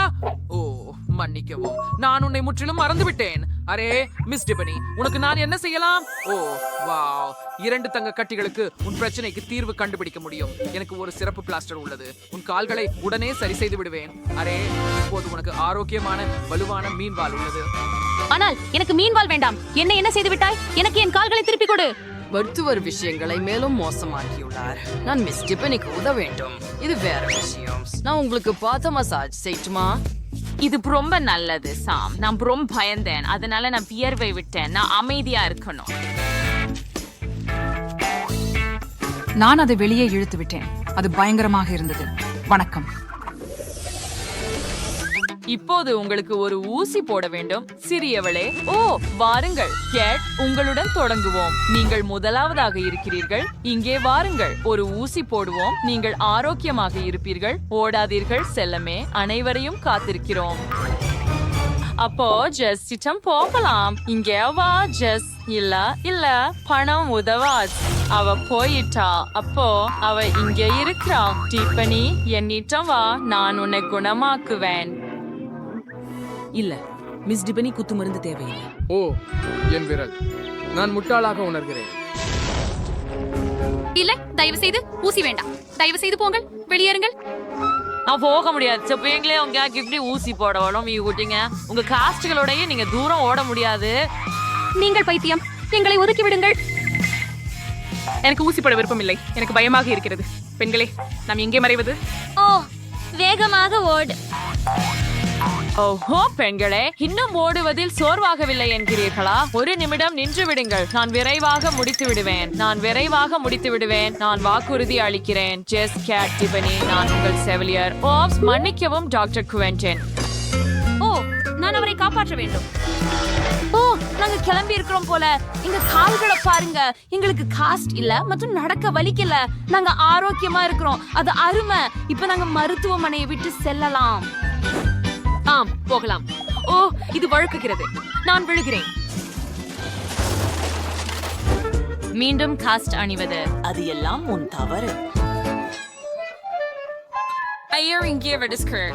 ஓ, மன்னிக்கவும், நான் உன்னை முற்றிலும் மறந்துவிட்டேன். அரே மிஸ் டிபனி, உனக்கு நான் என்ன செய்யலாம்? ஓ வாவ், 2 தங்க கட்டிகளுக்கு உன் பிரச்சனைக்கு தீர்வு கண்டுபிடிக்க முடியும். எனக்கு ஒரு சிறப்பு பிளாஸ்டர் உள்ளது. உன் கால்களை உடனே சரி செய்து விடுவேன். அரே, இப்போது உனக்கு ஆரோக்கியமான வலுவான மீன்வால் உள்ளது. ஆனால் எனக்கு மீன்வால் வேண்டாம். என்ன செய்து விட்டாய்? எனக்கு என் கால்களை திருப்பி கொடு. மருத்துவர் விஷயங்களை மேலும் மோசமாக்கியுள்ளார். நான் மிஸ் டிபனிக்கு உதவ வேண்டும். இது வேற விஷயம். நான் உங்களுக்கு பார்த்த மசாஜ் செய்யுமா? இது ரொம்ப நல்லது சாம். நான் ரொம்ப பயந்தேன், அதனால நான் வியர்வை விட்டேன். நான் அமைதியா இருக்கணும். நான் அதை வெளியே இழுத்து விட்டேன். அது பயங்கரமாக இருந்தது. வணக்கம். இப்போது உங்களுக்கு ஒரு ஊசி போட வேண்டும், சிறியவளே. ஓ, வாருங்கள் கேட், உங்களுடன் தொடங்குவோம். நீங்கள் முதலாவதாக இருக்கிறீர்கள். இங்கே வாருங்கள், ஒரு ஊசி போடுவோம். நீங்கள் ஆரோக்கியமாக இருப்பீர்கள். ஓடாதீர்கள் செல்லமே. அனைவரையும் காத்திருக்கிறோம். அப்போ ஜெஸ்ஸிடம் போகலாம். இங்கே வா ஜெஸ். இல்ல, பணம் உதவாது. அவ போயிட்டா. அப்போ அவ இங்கே இருக்கிறா. டிபனி, என்னிடம் வா, நான் உன்னை குணமாக்குவேன். இல்ல, மிஸ் டிபனி குத்து மருந்து தேவையில்லை. ஓ, என் விரல். நான் முட்டாளாக உணர்கிறேன். இல்ல, தயவு செய்து ஊசி வேண்டாம். தயவு செய்து போங்கள், வெளியேறுங்கள். நான் போக முடியாது. எங்களே உங்க இப்படி ஊசி போட விட்டீங்க. உங்க காஸ்டுகளோடய நீங்க தூரம் ஓட முடியாது. நீங்கள் பைத்தியம், எங்களை ஒதுக்கி விடுங்கள். எனக்கு ஊசி போட விருப்பம் இல்லை. எனக்கு பயமாக இருக்கிறது. பெண்களே, நாம் எங்கே மறைவது? ஓ, வேகமாக ஓடு. ஓஹோ, பெண்களே, இன்னும் ஓடுவதில் சோர்வாகவில்லை என்கிறீர்களா? ஒரு நிமிடம் நின்று விடுங்கள். நான் விரைவாக முடித்து விடுவேன். நான் வாக்குறுதி அளிக்கிறேன். ஜெஸ், கேட், டிபனி, நான் உங்கள் செவிலியர். ஓப்ஸ், மன்னிக்கவும் டாக்டர் குவென்டின். ஓ, நான் அவரை காப்பாற்ற வேண்டும். ஓ, நாங்க கிளம்பி இருக்கிறோம் போல. எங்க கால்களை பாருங்க. எங்களுக்கு காஸ்ட் இல்ல மற்றும் நடக்க வலிக்கல. நாங்க ஆரோக்கியமா இருக்கிறோம். அது அருமை. இப்ப நாங்க மருத்துவமனையை விட்டு செல்லலாம். ஆம், போகலாம். ஓ, இது வழுக்குகிறது. நான் விழுகிறேன். மீண்டும் காஸ்ட் அணிவது. அது எல்லாம் உன் தவறு. ஐயர் இங்கே வெடிஸ்கர்.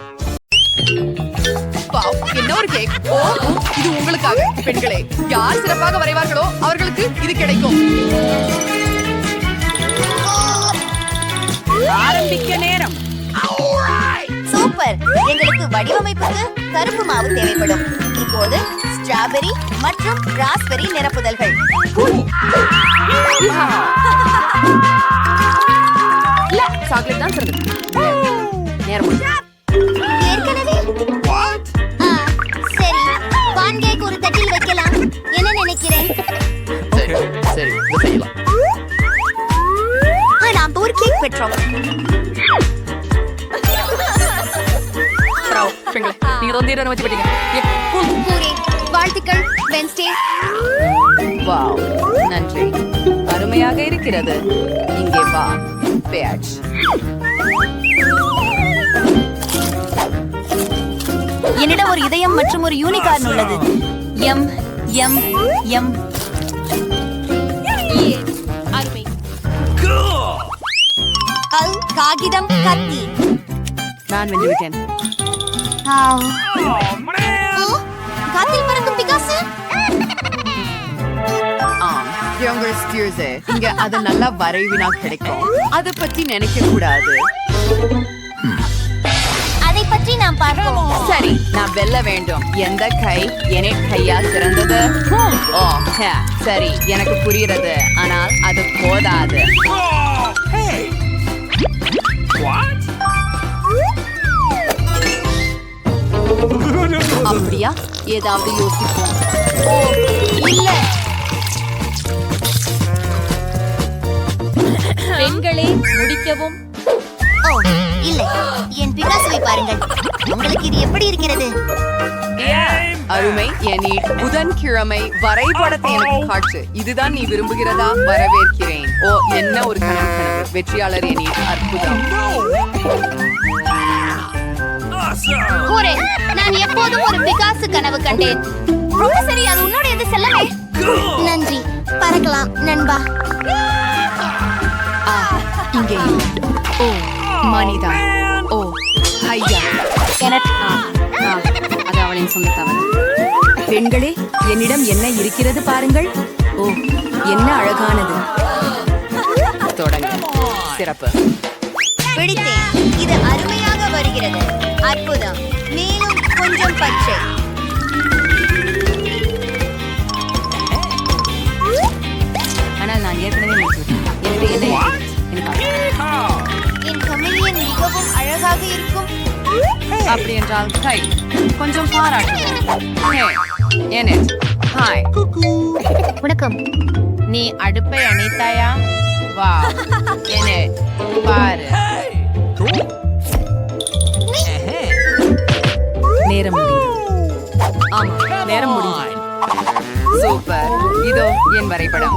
என்ன ஒரு கேக்! ஓ, இது உங்களுக்காக. பெண்களே, யார் சிறப்பாக வரைவார்களோ அவர்களுக்கு இது கிடைக்கும். ஆரம்பிக்க நேரம். சூப்பர். எங்களுக்கு வடிவமைப்புக்கு கருப்பு மாவு தேவைப்படும். இப்போது ஸ்ட்ராபெரி மற்றும் ராஸ்பெரி நிரப்புதல்கள். சாக்லேட் தான் சிறந்தது. நேரம் முடிஞ்சு. ஏற்கனவே சரி, பான்கேக் ஒரு தட்டில் வைக்கலாம். என்ன நினைக்கிறேன்? சரி இதை செய்யலாம். நாம் ஒரு கேக் பெற்றோம். நீங்க தொந்தீரனை வச்சு போட்டீங்க. பூரி வாழ்த்துக்கள் வென்ஸ்டே. வாவ், நன்றி, அருமையாக இருக்கிறது. இங்கே வா பேட்ச். என்னிடம் ஒரு இதயம் மற்றும் ஒரு யூனிகார்ன் உள்ளது. M M M. காகிதம் கத்தி. நான் வென்று விட்டேன். காத்தில் பறக்கும் பிகாசு. இங்க அது நல்லா வரைவினா கிடைக்கும். அதை பத்தி நினைக்க கூடாது. அதை பற்றி நாம் பார்ப்போம். சரி, நான் வெல்ல வேண்டும். எந்த கை என கையா சிறந்தது? ஓ சரி, எனக்கு புரிகிறது, ஆனால் அது போதாது. அப்படியா? ஏதாவது யோசிப்போம். ஓ இல்ல, பெண்களே முடிக்கவும். ஓ இல்லை, என் பிகாசுவை பாருங்கள். உங்களுக்கு இது எப்படி இருக்கிறது? அருமை. என் புதன்கிழமை வரைபடத்தை எனக்கு காட்டு. இதுதான் நீ விரும்புகிறதா? வரவேற்கிறேன். ஓ என்ன ஒரு கனவு. வெற்றியாளர் என் அற்புதம். நான் எப்போதும் ஒரு பிகாசு கனவு கண்டேன். ரொம்ப சரி, அது உன்னுடையது செல்லவே. நன்றி, பறக்கலாம் நண்பா. இங்கே ஓ மனிதா. ஓ ஐயா, அது அவளின் சொந்த தவறு. பெண்களே, என்னிடம் என்ன இருக்கிறது பாருங்கள். ஓ என்ன அழகானது. தொடங்க. சிறப்பு. பிடித்தேன். இது அருமையாக வருகிறது. அற்புதம். மேலும் கொஞ்சம் பச்சை. ஆனால் நான் ஏற்கனவே என் கமிலியன் மிகவும் அழகாக இருக்கும். அப்படி என்றால் கை கொஞ்சம் பாராட்டுவோம். ஹாய், வணக்கம். நீ அடுப்பை அணைத்தாயா? வா என்ன பாரு. நேரம் முடிந்தது. ஆமா, நேரம் முடிந்தது. சூப்பர். இதோ என் வரைபடம்.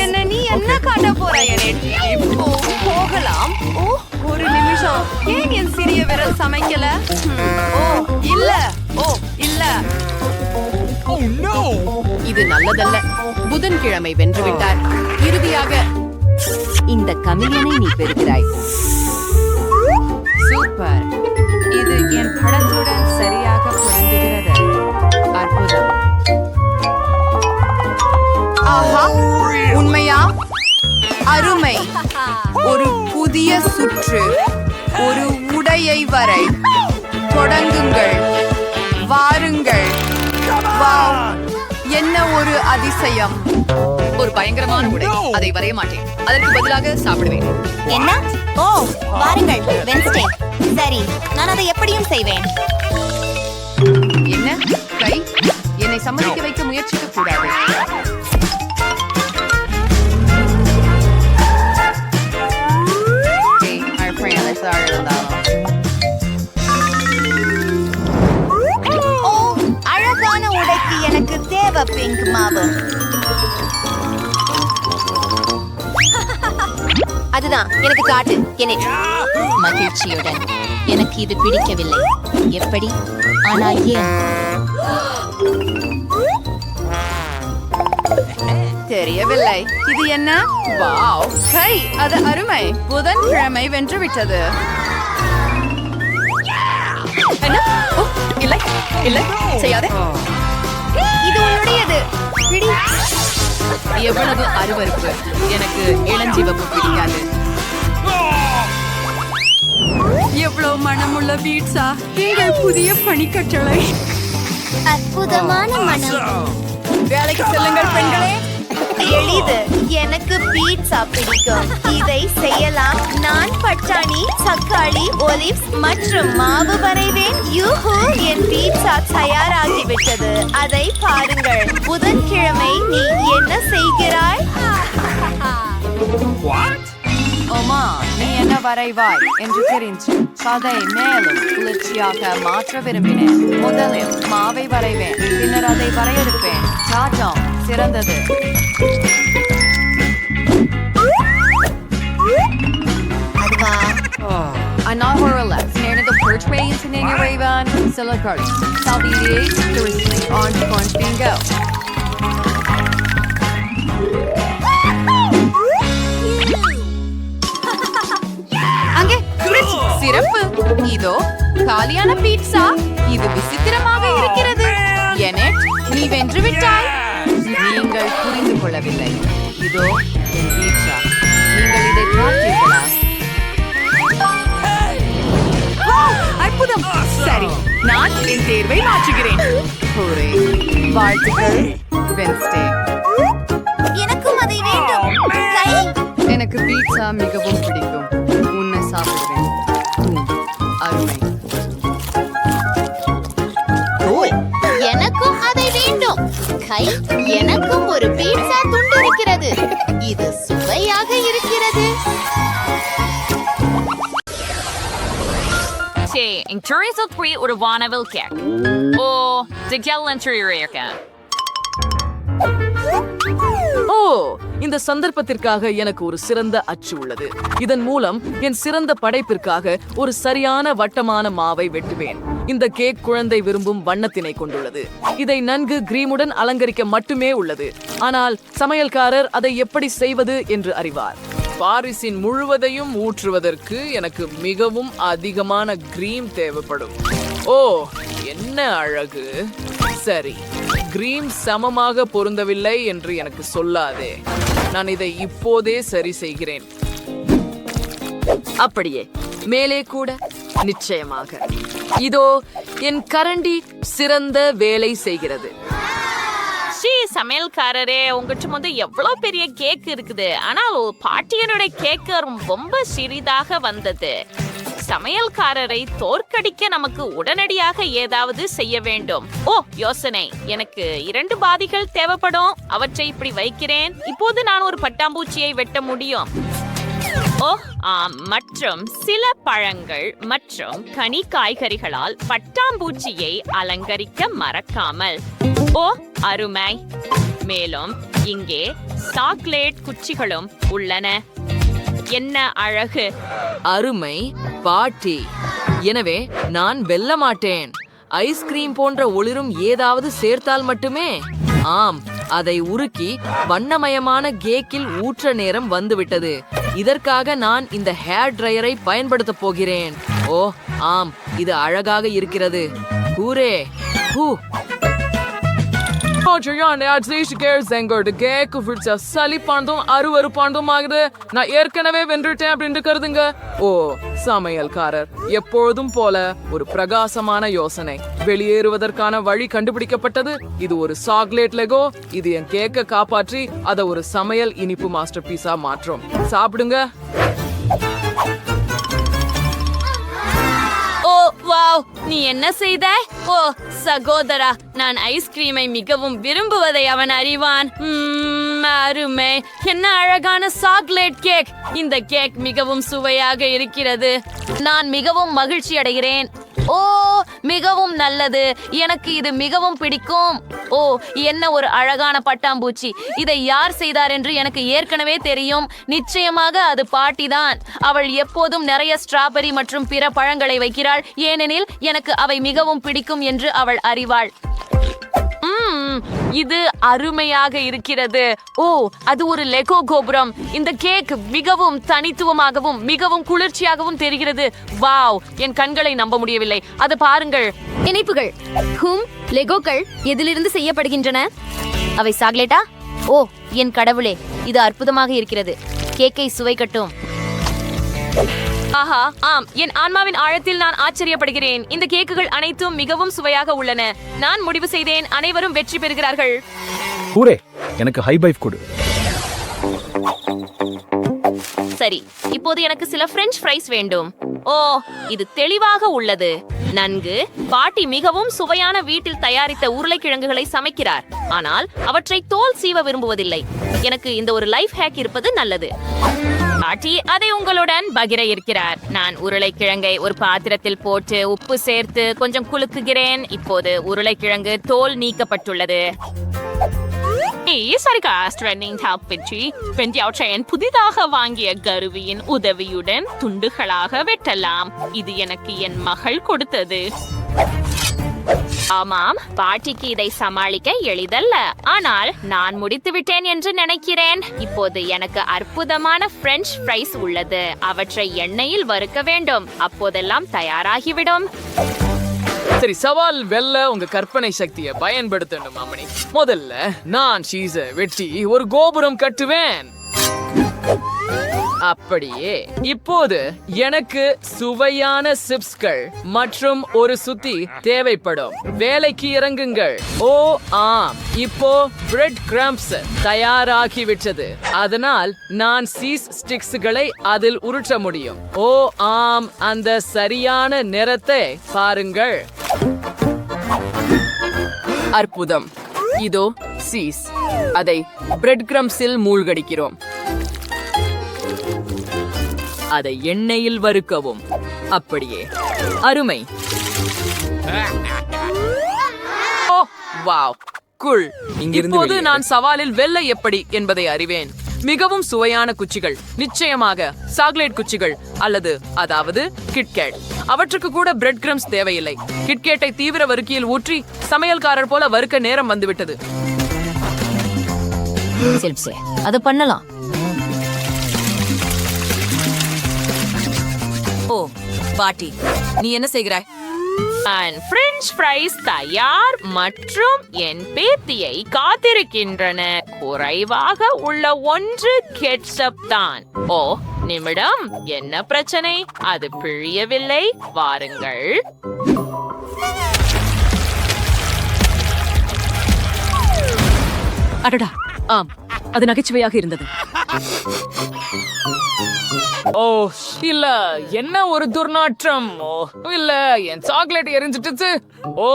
என்ன நீ என்ன காட்ட போறாய்? இப்போ போகலாம். ஓ ஒரு நிமிஷம். ஏன் என் சிறிய விரல் சமைக்கல? ஓ இல்ல, ஓ இல்ல, இது நல்லதல்ல. புதன்கிழமை வென்றுவிட்டார். இறுதியாக இந்த கமிலியனை நீ பெறுகிறாய். சூப்பர். இது என் படத்துடன் சரியாக பொருந்துகிறது. அற்புதம். ஆஹா, உண்மையா? அருமை. ஒரு புதிய சுற்று. ஒரு உடையை வரை. தொடங்குங்கள். வாருங்கள். வாவ், என்ன ஒரு அதிசயம். ஒரு பயங்கரமான உடை. அதை வரைய மாட்டேன். அதற்கு பதிலாக சாப்பிடுவேன். என்ன? ஓ வாருங்கள் வென்ஸ்டே. சரி, நான் அதை எப்படியும் செய்வேன். என்ன கை? என்னை சம்மதிக்க வைக்க முயற்சிக்க கூடாது. ஓ அழகான உடைக்கு எனக்கு தேவை பிங்க் மாவு. அதுதான் எனக்கு காட்டு. மகிழ்ச்சியுடன். எனக்கு இது பிடிக்கவில்லை. எப்படி? ஆனால் ஏன்? தெரியவில்லை. இது என்ன? வாவ், கை, அது அருமை. புதன்கிழமை வென்று விட்டது. என்ன? ஓ, இல்லை இல்லை, செய்யாதே. இது உன்னுடையது. பிடி. எவ்வளவு அருவருப்பு. எனக்கு இளஞ்சிவப்பு பிடிக்காது. எவ்வளவு மனமுள்ள பீட்சா! எங்கள் புதிய பணிக்கட்டளை. அற்புதமான மனம். வேலைக்கு செல்லுங்கள் பெண்களே. எளிது. எனக்கு பீட்சா பிடிக்கும். இதை செய்யலாம். நான் பட்டாணி, தக்காளி, ஒலிவ்ஸ் மற்றும் மாவு வரைவேன். யூஹூ, என் பீட்சா தயாராகிவிட்டது. அதை பாருங்கள். புதன்கிழமை நீ என்ன செய்கிறாய்? ஓமா, நீ என்ன வரைவாய் என்று தெரிஞ்சு அதை மேலும் குளிர்ச்சியாக மாற்ற விரும்பினேன். முதலில் மாவை வரைவேன், பின்னர் அதை வரையறுப்பேன். சாட்டம் சிறந்தது. Anahorala, நேரது portrays நினைவைவான் சிலகர்ஸ். சாதியே கிறிஸ்டி ஆன் கான்ஸ் பிங்கோ. அங்கே சிறப்பு. இதோ காலியான பீட்சா. இது விசித்திரமாக இருக்கிறது. எனட், நீ வென்று விட்டாய். நீங்கள் புரிந்து கொள்ளவில்லை. இதோ என் பீட்சா. நீங்கள் இதை பார்த்தீர்களா? அற்புதம். சரி, நான் என் தேர்வை மாற்றுகிறேன். ஹூரே! வாழ்த்துக்கள் வென்ஸ்டே. எனக்கும் அதை வேண்டும். கை. எனக்கு பீட்சா மிகவும் பிடிக்கும். உன்னை சாப்பிடுவேன். அருமை. எனக்கும் அதை வேண்டும். கை. எனக்கும் ஒரு பீட்சா துண்டு இருக்கிறது. இது சுவையாக இருக்கிறது. Em Tourism 3 ஒரு வானவில் கேக். ஓ, திகல் இன்டீரியர். ஓ, இந்த சந்தர்ப்பத்திற்காக எனக்கு ஒரு சிறந்த அச்சு உள்ளது. இதன் மூலம் என் சிறந்த படைப்பிற்காக ஒரு சரியான வட்டமான மாவை வெட்டுவேன். இந்த கேக் குழந்தை விரும்பும் வண்ணத்தினை கொண்டுள்ளது. இதை நன்கு கிரீமுடன் அலங்கரிக்க மட்டுமே உள்ளது. ஆனால் சமையல்காரர் அதை எப்படி செய்வது என்று அறிவார். பாரிஸின் முழுவதையும் ஊற்றுவதற்கு எனக்கு மிகவும் அதிகமான கிரீம் தேவைப்படும். ஓ, என்ன அழகு! சரி, கிரீம் சமமாக பொருந்தவில்லை என்று எனக்கு சொல்லாதே. நான் இதை இப்போதே சரி செய்கிறேன். அப்படியே மேலே கூட நிச்சயமாக. இதோ என் கரண்டி சிறந்த வேலை செய்கிறது. சமையல்காரரே, உங்ககிட்ட வந்து எவ்வளவு பெரிய கேக் இருக்குது. ஆனால் பாட்டியனுடைய கேக்கு ரொம்ப சிறிதாக வந்தது. சமையல்காரரை தோற்கடிக்க நமக்கு உடனடியாக ஏதாவது செய்ய வேண்டும். ஓ, யோசனை. எனக்கு 2 பாதிகள் தேவைப்படும். அவற்றை இப்படி வைக்கிறேன். இப்போது நான் ஒரு பட்டாம்பூச்சியை வெட்ட முடியும். ஓ, மற்றும் சில பழங்கள் மற்றும் கனி காய்கறிகளால் பட்டாம்பூச்சியை அலங்கரிக்க மறக்காமல். ஓ, அருமை. மேலும் இங்கே சாக்லேட் குச்சிகளும் உள்ளன. என்ன அழகு! அருமை பாட்டி. எனவே நான் வெல்ல மாட்டேன். ஐஸ்கிரீம் போன்ற ஒளிரும் ஏதாவது சேர்த்தால் மட்டுமே. ஆம், அதை உருக்கி வண்ணமயமான கேக்கில் ஊற்ற நேரம் வந்துவிட்டது. இதற்காக நான் இந்த ஹேர் ட்ரையரை பயன்படுத்த போகிறேன். ஓ ஆம், இது அழகாக இருக்கிறது. ஹூரே! ஹூ! நான் ஏற்கனவே வென்றுட்டேன் அப்படின்னு கருதுங்க. ஓ, சமையல்காரர் எப்பொழுதும் போல ஒரு பிரகாசமான யோசனை. வெளியேறுவதற்கான வழி கண்டுபிடிக்கப்பட்டது. இது ஒரு சாக்லேட் லெகோ. இது என் கேக்க காப்பாற்றி அதை ஒரு சமையல் இனிப்பு மாஸ்டர் பீஸா மாற்றும். சாப்பிடுங்க. ஓ வாவ், நீ என்ன செய்தாய்? ஓ சகோதரா, நான் ஐஸ்கிரீமை மிகவும் விரும்புவதை அவன் அறிவான். அருமை! என்ன அழகான சாக்லேட் கேக்! இந்த கேக் மிகவும் சுவையாக இருக்கிறது. நான் மிகவும் மகிழ்ச்சி அடைகிறேன். ஓ, மிகவும் நல்லது. எனக்கு இது மிகவும் பிடிக்கும். ஓ, என்ன ஒரு அழகான பட்டாம்பூச்சி! இதை யார் செய்தார் என்று எனக்கு ஏற்கனவே தெரியும். நிச்சயமாக அது பாட்டிதான். அவள் எப்போதும் நிறைய ஸ்ட்ராபெரி மற்றும் பிற பழங்களை வைக்கிறாள், ஏனெனில் எனக்கு அவை மிகவும் பிடிக்கும் என்று அவள் அறிவாள். இது அருமையாக இருக்கிறது. ஓ, அது ஒரு லெகோ கோபுரம். இந்த கேக் மிகவும் தனித்துவமாகவும் மிகவும் குளிர்ச்சியாகவும் தெரிகிறது. வாவ், என் கண்களை நம்ப முடியவில்லை. அது பாருங்கள். இனிப்புகள். லெகோக்கள் எதிலிருந்து செய்யப்படுகின்றன? அவை சாக்லேட்டா? ஓ என் கடவுளே, இது அற்புதமாக இருக்கிறது. கேக்கை சுவைக்கட்டும். ஆஹா, ஆம், என் ஆன்மாவின் ஆழத்தில் நான் ஆச்சரியப்படுகிறேன். இந்த கேக்குகள் அனைத்தும் மிகவும் சுவையாக உள்ளன. நான் முடிவு செய்தேன், அனைவரும் வெற்றி பெறுகிறார்கள். கூரே, எனக்கு ஹை பைவ் கொடு. சரி, இப்போது எனக்கு சில பிரெஞ்ச் ஃப்ரைஸ் வேண்டும். ஓ, இது தெளிவாக உள்ளது. நன்கு. பாட்டி மிகவும் சுவையான வீட்டில் தயாரித்த உருளைக்கிழங்குகளை சமைக்கிறார், ஆனால் அவற்றை தோல் சீவ விரும்புவதில்லை. எனக்கு இந்த ஒரு லைஃப் ஹேக் இருப்பது நல்லது. பாட்டி அதை உங்களுடன் பகிர இருக்கிறார். நான் உருளைக்கிழங்கை ஒரு பாத்திரத்தில் போட்டு உப்பு சேர்த்து கொஞ்சம் குலுக்குகிறேன். இப்போது உருளைக்கிழங்கு தோல் நீக்கப்பட்டுள்ளது. புதிதாக வாங்கிய கருவியின் உதவியுடன் துண்டுகளாக வெட்டலாம். இது எனக்கு என் மகள் கொடுத்தது. ஆமாம், பாட்டிக்கு இதை சமாளிக்க எளிதல்ல, ஆனால் நான் முடித்து விட்டேன் என்று நினைக்கிறேன். இப்போது எனக்கு அற்புதமான பிரெஞ்ச் ஃப்ரைஸ் உள்ளது. அவற்றை எண்ணெயில் வறுக்க வேண்டும். அப்போதெல்லாம் தயாராகிவிடும். சரி, சவால் வெல்ல உங்க கற்பனை சக்தியை பயன்படுத்தணும் மாமணி. முதல்ல நான் சீஸ வெட்டி ஒரு கோபுரம் கட்டுவேன். அப்படியே இப்போது எனக்கு சுவையான சிப்ஸ்கள் மற்றும் ஒரு சுத்தி தேவைப்படும். வேலைக்கு இறங்குங்கள். ஓ ஆம், இப்போ பிரெட் கிரம்ப்ஸ் தயாராகிவிட்டது. அதனால் நான் சீஸ் ஸ்டிக்ஸ்களை அதில் உருட்ட முடியும். ஓ ஆம், அந்த சரியான நிறத்தை பாருங்கள். அற்புதம். இதோ சீஸ். அதை பிரெட் கிரம்ஸில் மூழ்கடிக்கிறோம். அதை எண்ணெயில் வறுக்கவும். அப்படியே. அருமை. Oh wow, cool. இப்போது நான் சவாலில் வெல்ல எப்படி என்பதை அறிவேன். மிகவும் சுவையான குச்சிகள், நிச்சயமாக சாக்லேட் குச்சிகள், அதாவது கிட்கேட். அவற்றுக்கு கூட பிரெட் கிரம்ஸ் தேவையில்லை. கிட்கேட்டை தீவிர வறுக்கியில் ஊற்றி சமையல்காரர் போல வறுக்க நேரம் வந்துவிட்டது. அது பண்ணலாம். ஓ பாட்டி, நீ என்ன செய்கிறாய்? பிரெஞ்ச் ஃப்ரைஸ் தயார் மற்றும் என் பேத்தியை காத்திருக்கின்றன. குறைவாக உள்ள ஒன்று கெட்சப் தான். ஓ நிமிடம், என்ன பிரச்சனை? அது பிழியவில்லை. வாருங்கள். அடடா, ஆம், அது நகைச்சுவையாக இருந்தது. ஓ இல்ல, என்ன ஒரு துர்நாற்றம். ஓ இல்ல, என் சாக்லேட் எரிஞ்சிட்டுச்சு. ஓ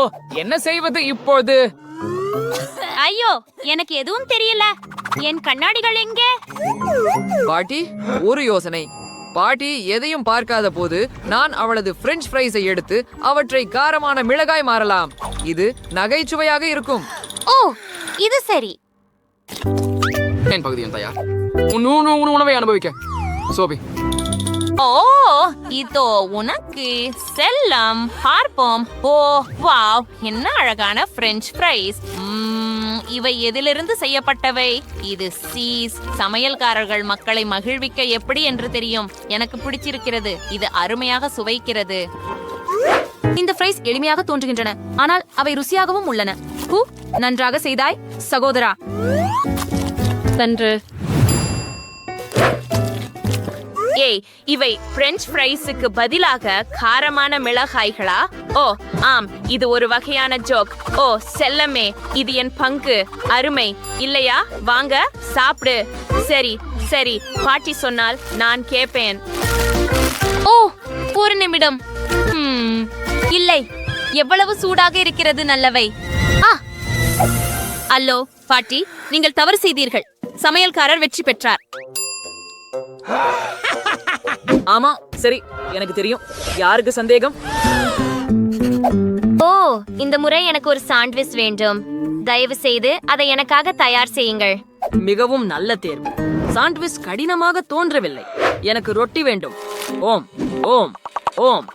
என்ன செய்வது இப்போது? ஐயோ, எனக்கு எதுவும் தெரியல. என் கண்ணாடிகள் எங்கே? பாட்டி, ஒரு யோசனை. பாட்டி எதையும் பார்க்காத போது நான் அவளது பிரெஞ்ச் ஃப்ரைஸை எடுத்து அவற்றை காரமான மிளகாய் மாறலாம். இது நகைச்சுவையாக இருக்கும். ஓ, இது சரி. என் பகுதியும் தயார். உணவை அனுபவிக்க சோபி. ஓ இதோ உனக்கு செல்லம். பார்ப்போம். ஓ வாவ், என்ன அழகான பிரெஞ்ச் ஃப்ரைஸ். இவை எதிலிருந்து செய்யப்பட்டவை? இது சீஸ். சமையல்காரர்கள் மக்களை மகிழ்விக்க எப்படி என்று தெரியும். எனக்கு பிடிச்சிருக்கிறது. இது அருமையாக சுவைக்கிறது. இந்த ஃப்ரைஸ் எளிமையாக தோன்றுகின்றன, ஆனால் அவை ருசியாகவும் உள்ளன. நன்றாக செய்தாய் சகோதரா. நன்று. ஏய், இவை பிரெஞ்ச் ஃப்ரைஸுக்கு பதிலாக காரமான மிளகாய்களா? ஓ ஆம், இது ஒரு வகையான ஜோக். ஓ செல்லமே, இது என் பங்கு. அருமை இல்லையா? வாங்க சாப்பிடு. சரி சரி, பாட்டி சொன்னால் நான் கேட்பேன். ஓ ஒரு நிமிடம். இல்லை, எவ்வளவு சூடாக இருக்கிறது. நல்லவை. அல்லோ பாட்டி, நீங்கள் தவறு செய்தீர்கள். சமையல்காரர் வெற்றி பெற்றார். ஆமா, சரி, எனக்கு தெரியும். யாருக்கு சந்தேகம்? ஓ, இந்த முறை எனக்கு ஒரு சாண்ட்விச் வேண்டும். தயவு செய்து அதை எனக்காக தயார் செய்யுங்கள். மிகவும் நல்ல தேர்வு. சாண்ட்விச் கடினமாக தோன்றவில்லை. எனக்கு ரொட்டி வேண்டும். ஓம் ஓம் ஓம்.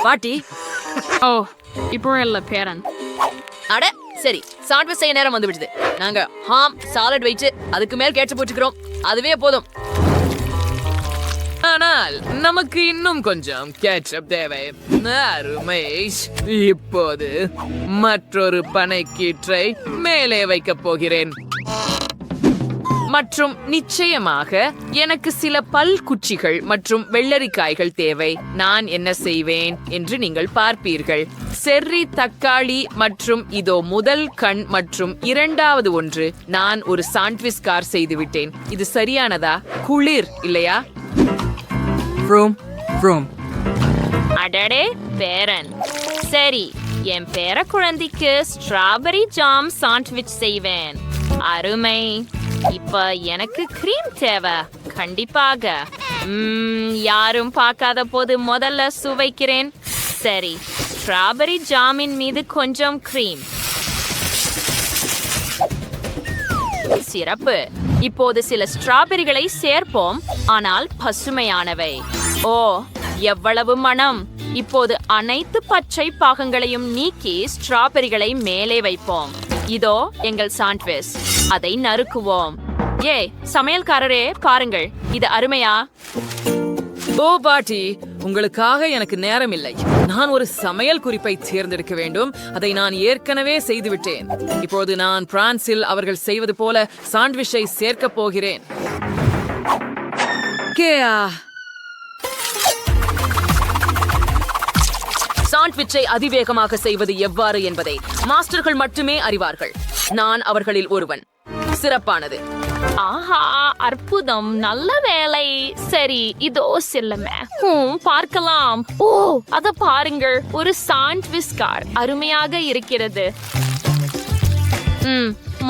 பாட்டி. ஓ இப்போ இல்ல பேரன். அட சரி, சாண்ட்விச் செய்ய நேரம் வந்துவிட்டது. நாங்க ஹாம் சாலட் வைத்து அதுக்கு மேல் கேட்சப் போட்டுக்கிறோம். அதுவே போதும். ஆனால் நமக்கு இன்னும் கொஞ்சம் கேட்சப் தேவை. அருமை. இப்போது மற்றொரு பனைக்கீற்றை மேலே வைக்கப் போகிறேன். மற்றும் நிச்சயமாக எனக்கு சில பல் குச்சிகள் மற்றும் வெள்ளரிக்காய்கள் தேவை. நான் என்ன செய்வேன் என்று நீங்கள் பார்ப்பீர்கள். செர்ரி, தக்காளி மற்றும் இதோ முதல் கண் மற்றும் இரண்டாவது ஒன்று. நான் ஒரு சாண்ட்விச் கார் செய்துவிட்டேன். இது சரியானதா? குளிர் இல்லையா? அடடே பேரன், சரி, என் பேர குழந்தைக்கு ஸ்ட்ராபெரி ஜாம் சாண்ட்விச் செய்வேன். அருமை. இப்ப எனக்கு கிரீம் தேவை. கண்டிப்பாக. யாரும் பார்க்காத போது முதல்ல சுவைக்கிறேன். சரி, ஸ்ட்ராபெரி ஜாமின் மீது கொஞ்சம் கிரீம். சிறப்பு. இப்போது சில ஸ்ட்ராபெரிகளை சேர்ப்போம், ஆனால் பசுமையானவை. ஓ, எவ்வளவு மனம்! இப்போது அனைத்து பச்சை பாகங்களையும் நீக்கி ஸ்ட்ராபெரிகளை மேலே வைப்போம். இதோ எங்கள் சாண்ட்விச். அதை நறுக்குவோம். சமையல்காரரே, பாருங்கள், இது அருமையா? ஓ பாட்டி, உங்களுக்காக எனக்கு நேரம் இல்லை. நான் ஒரு சமையல் குறிப்பை தேர்ந்தெடுக்க வேண்டும். அதை நான் ஏற்கனவே செய்துவிட்டேன். இப்போது நான் பிரான்சில் அவர்கள் செய்வது போல சாண்ட்விச்சை சேர்க்க போகிறேன். சாண்ட்விச்சை அதிவேகமாக செய்வது எவ்வாறு என்பதை மாஸ்டர்கள் மட்டுமே அறிவார்கள். நான் அவர்களில் ஒருவன். சிறப்பானது. ஆஹா, அற்புதம், நல்ல வேலை. சரி, இதோ செல்லமே. பார்க்கலாம். ஓ, அத பாருங்கள், ஒரு சாண்ட்விச் கார். அருமையாக இருக்கிறது.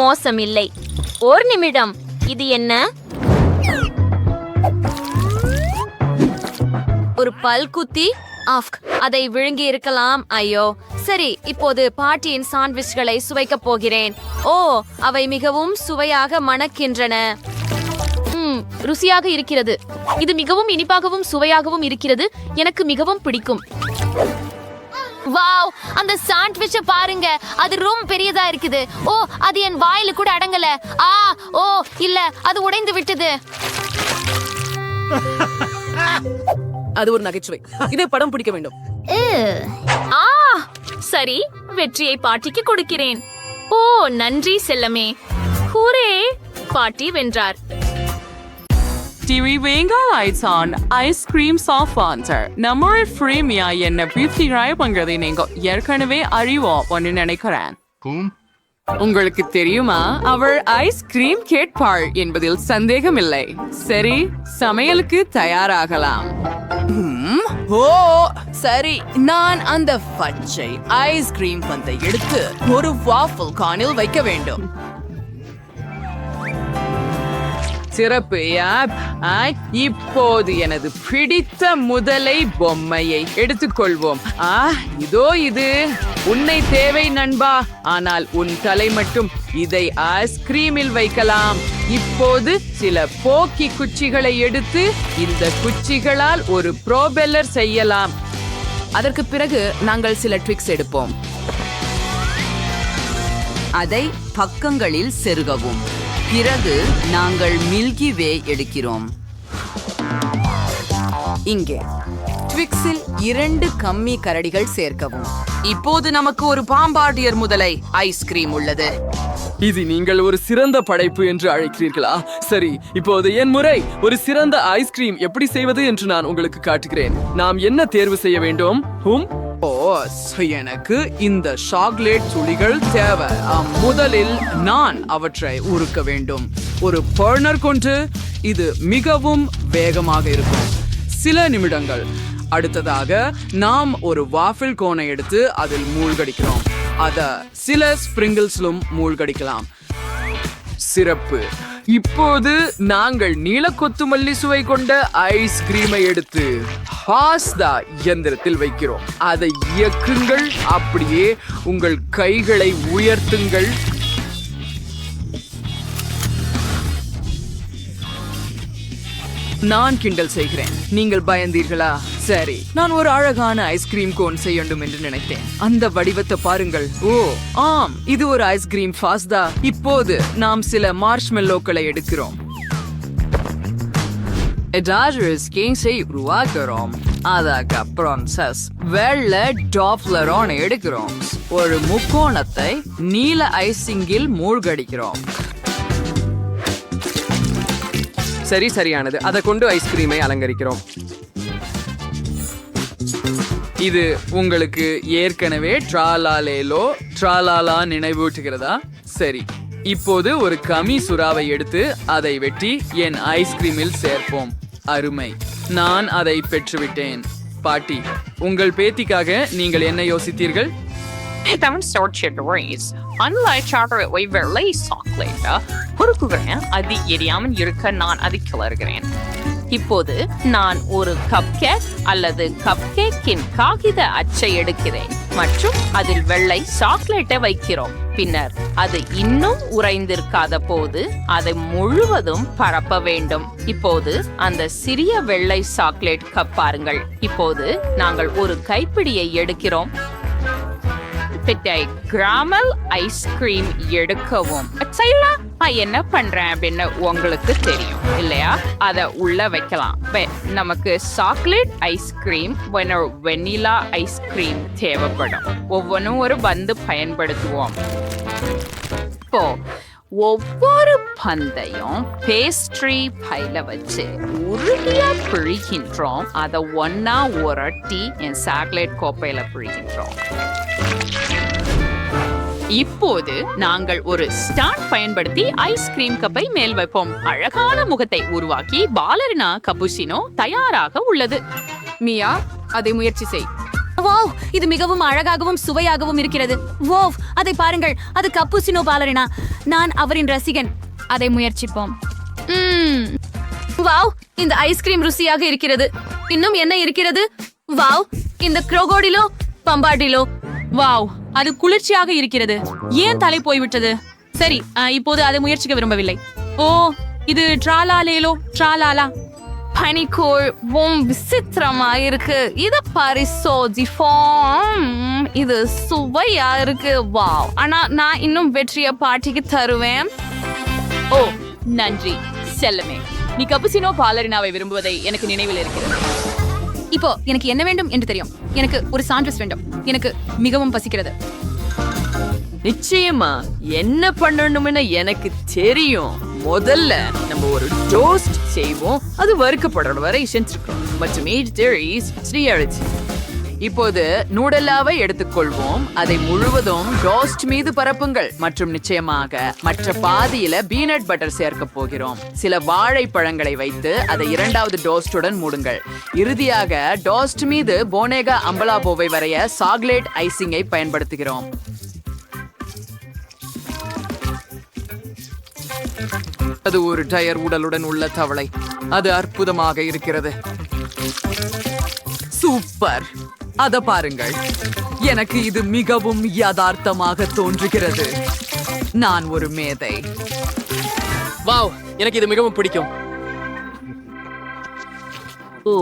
மோசம் இல்லை. ஒரு நிமிடம், இது என்ன? ஒரு பல்குத்தி. அதை விழுங்கி இருக்கலாம். ஐயோ, சரி, இப்போது பாட்டியின் சாண்ட்விச்களை சுவைக்கப் போகிறேன். ஓ, அவை மிகவும் சுவையாக மணக்கின்றன. ருசியாக இருக்கிறது. இது மிகவும் இனிப்பாகவும் சுவையாகவும் இருக்கிறது. எனக்கு மிகவும் பிடிக்கும். வாவ், அந்த சாண்ட்விச்சை பாருங்க, அது ரொம்ப பெரியதா இருக்குது. ஓ, அது என் வாயில கூட அடங்கல. ஓ இல்ல, அது உடைந்து விட்டது. அது ஒரு நகைச்சுவை. இதை படம் பிடிக்க வேண்டும். சரி, வெற்றியை பாட்டிக்கு கொடுக்கிறேன். ஓ, நன்றி செல்லமே. ஹூரே, பாட்டி வென்றார். டிவி வேங்கா லைட்ஸ் ஆன் ஐஸ்கிரீம் சாஃபான்சர் நம்மளோட ஃப்ரீமியா என்ன பியூட்டிஃபை பண்றதை நீங்க ஏற்கனவே அறிவோம் ஒன்னு நினைக்கிறேன். உங்களுக்கு தெரியுமா, அவள் ஐஸ்கிரீம் கேட்பாள் என்பதில் சந்தேகமில்லை. சரி, சமையலுக்கு தயாராகலாம். ஓ சரி, நான் அந்த பச்சை ஐஸ்கிரீம் பந்தை எடுத்து ஒரு வாஃபிள் கானில் வைக்க வேண்டும். சிறப்பு. இப்போது எனது பிடித்த முதலை பொம்மையை எடுத்துக்கொள்வோம். இதோ இது. உன்னை தேவை நண்பா, ஆனால் உன் தலை மட்டும். இதை ஐஸ்கிரீமில் வைக்கலாம். இப்போது சில போக்கி குச்சிகளை எடுத்து இந்த குச்சிகளால் ஒரு ப்ரோபெல்லர் செய்யலாம். அதற்கு பிறகு நாங்கள் சில ட்ரிக்ஸ் எடுப்போம். அதை பக்கங்களில் செருகவும். பிறகு நாங்கள் மில்கி வே எடுக்கிறோம். இங்கே ட்விக்ஸில் 2 கம்மி கரடிகள் சேர்க்கவும். இப்போது நமக்கு ஒரு பாம்பார்டியர் முதலை ஐஸ்கிரீம் உள்ளது. இது நீங்கள் ஒரு சிறந்த படைப்பு என்று அழைக்கிறீர்களா? சரி, இப்போது என் முறை. ஒரு சிறந்த ஐஸ்கிரீம் எப்படி செய்வது என்று நான் உங்களுக்கு காட்டுகிறேன். நாம் என்ன தேர்வு செய்ய வேண்டும்? எனக்கு இந்த சாக்லேட் துளிகள் தேவை. முதலில் நான் அவற்றை உருக்க வேண்டும். ஒரு பர்னர் கொண்டு. இது மிகவும் வேகமாக இருக்கும். சில நிமிடங்கள். அடுத்ததாக நாம் ஒரு வாஃபிள் கோனை எடுத்து அதில் மூழ்கடிக்கிறோம். அத சில ஸ்பிரிங்கிள்ஸ்லும் மூழ்கடிக்கலாம். சிறப்பு. இப்போது நாங்கள் நீல கொத்துமல்லி சுவை கொண்ட ஐஸ்கிரீமை எடுத்து பாஸ்தா இயந்திரத்தில் வைக்கிறோம். அதை இயக்குங்கள். அப்படியே உங்கள் கைகளை உயர்த்துங்கள். நான் கிண்டல் செய்கிறேன். நீங்கள் பயந்தீர்களா? சரி, நான் ஒரு அழகான ஐஸ்கிரீம் கோன் செய்ய வேண்டும் என்று நினைத்தேன். அந்த வடிவத்தை பாருங்கள். ஓ ஆம், இது ஒரு ஐஸ்கிரீம் பாஸ்தா. இப்போது நாம் சில மார்ஷ்மெல்லோக்களை எடுக்கிறோம். உருவாக்குறோம். அதுக்கப்புறம் வெள்ளை டாப்லரோன் எடுக்கிறோம். ஒரு முக்கோணத்தை நீல ஐசிங்கில் மூழ்கடிக்கிறோம். சரியானது. அதை கொண்டு ஐஸ்கிரீமை அலங்கரிக்கிறோம். இது உங்களுக்கு ஏற்கனவே ட்ராலாலா நினைவூட்டுகிறதா? சரி, இப்போது ஒரு கமி சுறாவை எடுத்து அதை வெட்டி என் ஐஸ்கிரீமில் சேர்ப்போம். அருமை, நான் அதை பெற்றுவிட்டேன். பாட்டி, உங்கள் பேத்திக்காக நீங்கள் என்ன யோசித்தீர்கள்? அது எரியாமல் இருக்க நான் அதை கிளறுகிறேன். இப்போது நான் ஒரு கப் கேக் அல்லது கப் கேக்கின் காகித அச்சை எடுக்கிறேன் மற்றும் அதில் வெள்ளை சாக்லேட்டை வைக்கிறோம். பின்னர் அது இன்னும் உறைந்திருக்காத போது அதை முழுவதும் பரப்ப வேண்டும். இப்போது அந்த சிறிய வெள்ளை சாக்லேட் கப் பாருங்கள். இப்போது நாங்கள் ஒரு கைப்பிடியை எடுக்கிறோம். கிராமல் ஐஸ்கிரீம் எடுக்கவும். என்ன பண்றேன் அப்படின்னு உங்களுக்கு தெரியும் இல்லையா? அத உள்ள வைக்கலாம். நமக்கு சாக்லேட் ஐஸ்கிரீம், வெனிலா ஐஸ்கிரீம் தேவைப்படும். ஒவ்வொன்றும் ஒரு பந்து பயன்படுத்துவோம். இப்போ ஒவ்வொரு பந்தையும் பேஸ்ட்ரி பைல வச்சு உருளையா பிழிகின்றோம். அதை ஒன்னா உரட்டி என் சாக்லேட் கோப்பையில பிழிகின்றோம். இப்போது நாங்கள் ஒரு ஸ்டாண்ட் பயன்படுத்தி ஐஸ்கிரீம் கப்பை மேல் வைப்போம். அழகான முகத்தை உருவாக்கி பாலரினா கப்புசினோ தயாராக உள்ளது. மியா, அதை முயற்சி செய். வாவ், இது மிகவும் அழகாகவும் சுவையாகவும் இருக்கிறது. வாவ், அதை பாருங்கள், அது கப்புசினோ பாலரினா. நான் அவரின் ரசிகன். அதை முயற்சிப்போம். வாவ், இந்த ஐஸ்கிரீம் ருசியாக இருக்கிறது. இன்னும் என்ன இருக்கிறது? வாவ், இந்த குரோகோடிலோ பம்பாடிலோ. வாவ், அது குளிர்ச்சியாக இருக்கிறது. ஏன் தலை போய்விட்டது? சரி, இப்போது அதை முயற்சிக்க விரும்பவில்லை. ஓ, இது ட்ராலாலா பனிக்கூழ் விசித்திரமா இருக்கு. இத பரிசோதிப்போம். இது சுவையா இருக்கு. வாவ், ஆனா நான் இன்னும் வெற்றிய பாட்டிக்கு தருவேன். ஓ, நன்றி செல்லமே. நீ கப்புசினோ பாலரினாவை விரும்புவதை எனக்கு நினைவில் இருக்கிறது. இப்போ எனக்கு என்ன வேண்டும் என்று தெரியும். எனக்கு ஒரு சாண்ட்விச் வேண்டும். எனக்கு மிகவும் பசிக்கிறது. நிச்சயமா என்ன பண்ணணும்னு எனக்கு தெரியும். முதல்ல நம்ம ஒரு டோஸ்ட் செய்வோம். அது வறுக்கப்படுற வரை செஞ்சிருக்கோம். மற்றும் இப்போது நூடல்லாவை எடுத்துக்கொள்வோம். அதை முழுவதும் டோஸ்ட் மீது பரப்புங்கள் மற்றும் நிச்சயமாக மற்ற பாதியில பீனட் பட்டர் சேர்க்க போகிறோம். சில வாழைப்பழங்களை வைத்து அதை இரண்டாவது டோஸ்டுடன் மூடுங்கள். இறுதியாக டோஸ்ட் மீது போனேகா அம்பலாபோவை வரைய சாக்லேட் ஐசிங்கை பயன்படுத்துகிறோம். அது ஒரு டயர் உடலுடன் உள்ள தவளை. அது அற்புதமாக இருக்கிறது. சூப்பர், அத பாருங்கள். எனக்கு இது மிகவும் யதார்த்தமாக தோன்றுகிறது. நான் ஒரு மேதை. வாவ், எனக்கு இது மிகவும் பிடிக்கும். ஓ,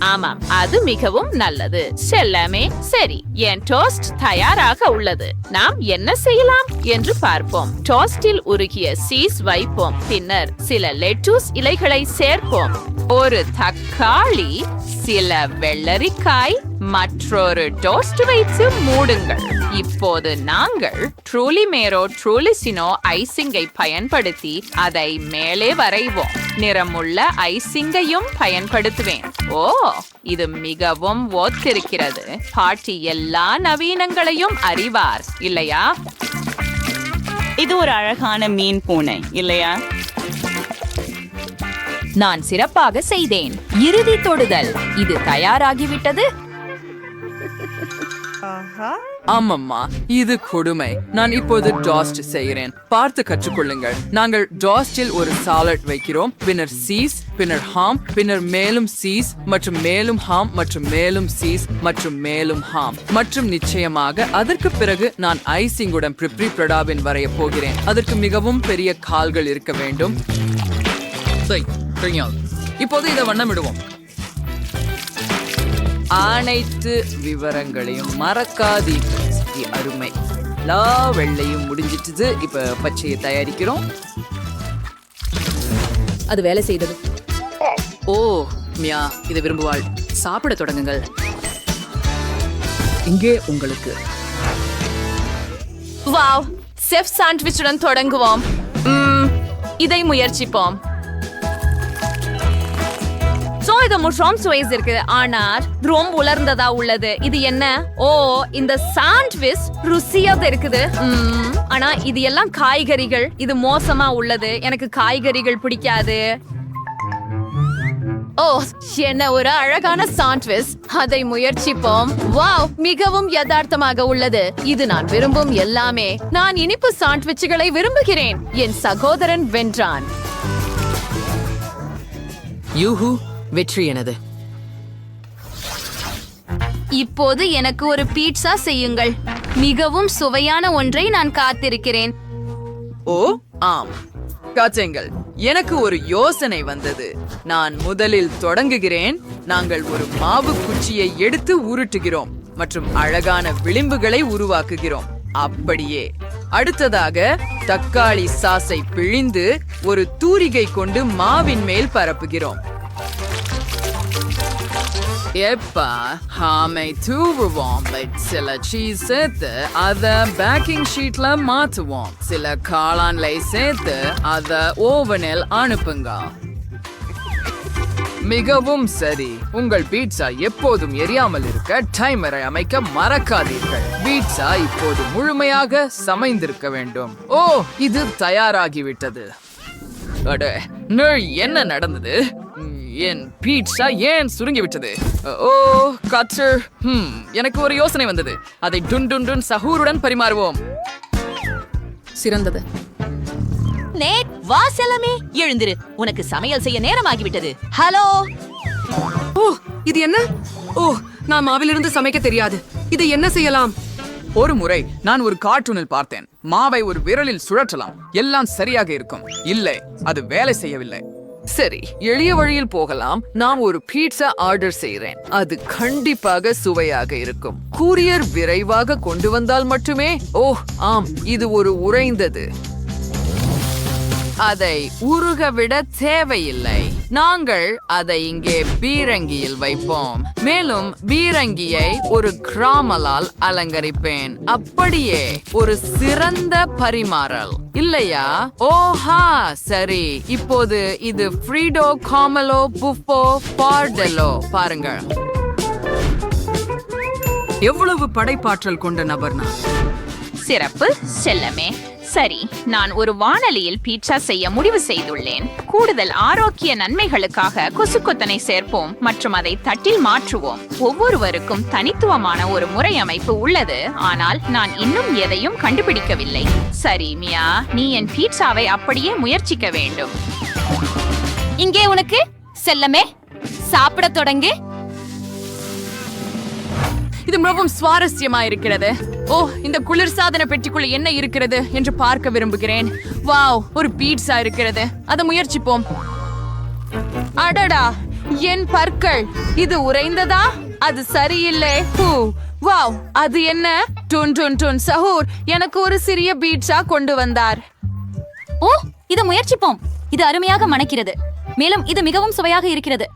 ஆமாம், அது மிகவும் நல்லது செல்லமே. சரி, என் டோஸ்ட் தயாராக உள்ளது. நாம் என்ன செய்யலாம் என்று பார்ப்போம். டோஸ்டில் உருகிய சீஸ் வைப்போம். பின்னர் சில லெட்டூஸ் இலைகளை சேர்ப்போம். ஒரு தக்காளி, சில வெள்ளரிக்காய், மற்றொரு டோஸ்ட் வைத்து மூடுங்கள். இப்போது நாங்கள் ட்ரூலிசினோ ஐசிங்கை பயன்படுத்தி அதை மேலே வரைவோம். நிறமுள்ள ஐசிங்கையும் பயன்படுத்துவேன். ஓ, இது மிகவும் ஒத்திருக்கிறது. பாட்டி எல்லா நவீனங்களையும் அறிவார் இல்லையா? இது ஒரு அழகான மீன் பூனை இல்லையா? நான் சிறப்பாக செய்தேன். இறுதி தொடுதல். இது தயாராகிவிட்டது. ஆமாம்மா, இது கொடுமை. நான் இப்போது டோஸ்ட் செய்கிறேன். பார்த்து கற்றுக்கொள்ளுங்கள். நாங்கள் டோஸ்டில் ஒரு சாலட் வைக்கிறோம். பின்னர் சீஸ், பின்னர் ஹாம், பின்னர் மேலும் சீஸ் மற்றும் மேலும் ஹாம் மற்றும் மேலும் சீஸ் மற்றும் மேலும் ஹாம் மற்றும் நிச்சயமாக அதற்கு பிறகு நான் ஐசிங்குடன் பிரிப்ரி பிரடாபின் வரைய போகிறேன். அதற்கு மிகவும் பெரிய கால்கள் இருக்க வேண்டும். இப்போது இதை வண்ணமிடுவோம். அனைத்து விவரங்களையும் மறக்காதீர்கள். அருமை. எல்லா வெள்ளையும் முடிஞ்சிட்டு இப்ப பச்சையை தயாரிக்கிறோம். அது வேலை செய்தது. ஓ, மியா இதை விரும்புவாள். சாப்பிட தொடங்குங்கள். இங்கே உங்களுக்கு. வாவ், செஃப் சாண்ட்விச்சுடன் தொடங்குவோம். இதை முயற்சிப்போம். சோ இது முஷ்ரூம் ஸ்வைஸ் இருக்கு, ஆனால் ரொம்ப உலர்ந்ததா உள்ளது. இது என்ன? ஓ, இந்த சாண்ட்விச் ருசியா இருக்குது. ஆனா இது எல்லாம் காய்கறிகள். இது மோசமா உள்ளது. எனக்கு காய்கறிகள் பிடிக்காது. ஓ, என்ன ஒரு அழகான சாண்ட்விச். அதை முயற்சிப்போம். வாவ், மிகவும் யதார்த்தமாக உள்ளது. இது நான் விரும்பும் எல்லாமே. நான் இனிப்பு சாண்ட்விச்களை விரும்புகிறேன். என் சகோதரன் வென்றான். யூஹு, வெற்றி எனது. இப்போது எனக்கு ஒரு பீட்சா செய்யுங்கள். மிகவும் சுவையான ஒன்றை நான் காத்திருக்கிறேன். ஓ ஆம், காச்சேங்கள். எனக்கு ஒரு யோசனை வந்தது. நான் முதலில் தொடங்குகிறேன். நாங்கள் ஒரு மாவு குச்சியை எடுத்து உருட்டுகிறோம் மற்றும் அழகான விளிம்புகளை உருவாக்குகிறோம். அப்படியே அடுத்ததாக தக்காளி சாஸை பிழிந்து ஒரு தூரிகை கொண்டு மாவின் மேல் பரப்புகிறோம். எப்பா ஹாமை தூவுவோம். சில சீஸ் சேர்த்து அத பேக்கிங் ஷீட்ல மாத்துவோம். சில காளான்லை சேர்த்து அத ஓவனில் அனுப்புங்க. மிகவும் சரி. உங்கள் பீட்சா எப்போதும் எரியாமல் இருக்க டைமரை அமைக்க மறக்காதீர்கள். பீட்சா இப்போது முழுமையாக சமைந்திருக்க வேண்டும். ஓ, இது தயாராகிவிட்டது. என்ன நடந்தது? என் பீட்சா ஏன் சுருங்கி விட்டது? ஓ கட்டர், எனக்கு ஒரு யோசனை வந்தது. அதை டுன் டுன் டுன் சஹூருடன் பரிமாறுவோம். சிறந்தது. நேட், வா செல்லமே, எழுந்திரு. உனக்கு சமையல் செய்ய நேரமாகிவிட்டது. ஹலோ. ஓ, இது என்ன? ஓ, நான் மாவிலிருந்து சமைக்க தெரியாது. இதை என்ன செய்யலாம்? ஒரு முறை நான் ஒரு கார்ட்டூனில் பார்த்தேன். மாவை ஒரு விரலில் சுழற்றலாம், எல்லாம் சரியாக இருக்கும். இல்லை, அது வேலை செய்யவில்லை. சரி, எளிய வழியில் போகலாம். நான் ஒரு பீட்சா ஆர்டர் செய்கிறேன். அது கண்டிப்பாக சுவையாக இருக்கும். கூரியர் விரைவாக கொண்டு வந்தால் மட்டுமே. ஓ ஆம், இது ஒரு உறைந்தது. அதை உருக விட தேவையில்லை. நாங்கள் அதை இங்கே பீரங்கியில் வைப்போம். மேலும் பீரங்கியை ஒரு கிராமலால் அலங்கரிப்பேன். அப்படியே ஒரு சிறந்த பரிமாறல் இல்லையா? ஓஹா, சரி. இப்போது இது ஃப்ரீடோ காமலோ புஃபோ பார்டெலோ பாருங்கள். எவ்வளவு படைப்பாற்றல் கொண்ட நபர் நான். சிறப்பு செல்லமே. சரி, நான் ஒரு வாணலியில் பீட்சா செய்ய முடிவு செய்துள்ளேன். கூடுதல் ஆரோக்கிய நன்மைகளுக்காக கொசுக்கொத்தனை சேர்ப்போம் மற்றும் அதை தட்டில் மாற்றுவோம். ஒவ்வொருவருக்கும் தனித்துவமான ஒரு முறை அமைப்பு உள்ளது, ஆனால் நான் இன்னும் எதையும் கண்டுபிடிக்கவில்லை. சரி மியா, நீ என் பீட்சாவை அப்படியே முயற்சிக்க வேண்டும். இங்கே உனக்கு செல்லமே, சாப்பிட தொடங்கு. இது மிகவும் சுவாரஸ்யமா இருக்கிறது. ஓ, இந்த குளிர்சாதன பெட்டிக்குள்ள என்ன இருக்கிறது என்று பார்க்க விரும்புகிறேன். வாவ், ஒரு பீட்சா இருக்கிறது. அதை முயற்சிப்போம். அடடா, என் பற்கள். இது உறைந்ததா? அது சரியில்லை. வாவ், அது என்ன? டுன் டுன் டுன் சஹூர் எனக்கு ஒரு சிறிய பீட்சா கொண்டு வந்தார். ஓ, இதை முயற்சிப்போம். இது அருமையாக மணக்கிறது. மேலும் இது மிகவும் சுவையாக இருக்கிறது.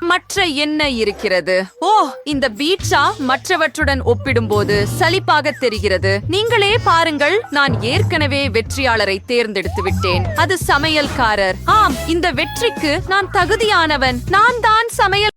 மற்ற என்ன இருக்கிறது? ஓ, இந்த பீட்சா மற்றவற்றுடன் ஒப்பிடும்போது சலிப்பாக தெரிகிறது. நீங்களே பாருங்கள், நான் ஏற்கனவே வெற்றியாளரை தேர்ந்தெடுத்து விட்டேன். அது சமையல்காரர். ஆம், இந்த வெற்றிக்கு நான் தகுதியானவன். நான் தான் சமையல்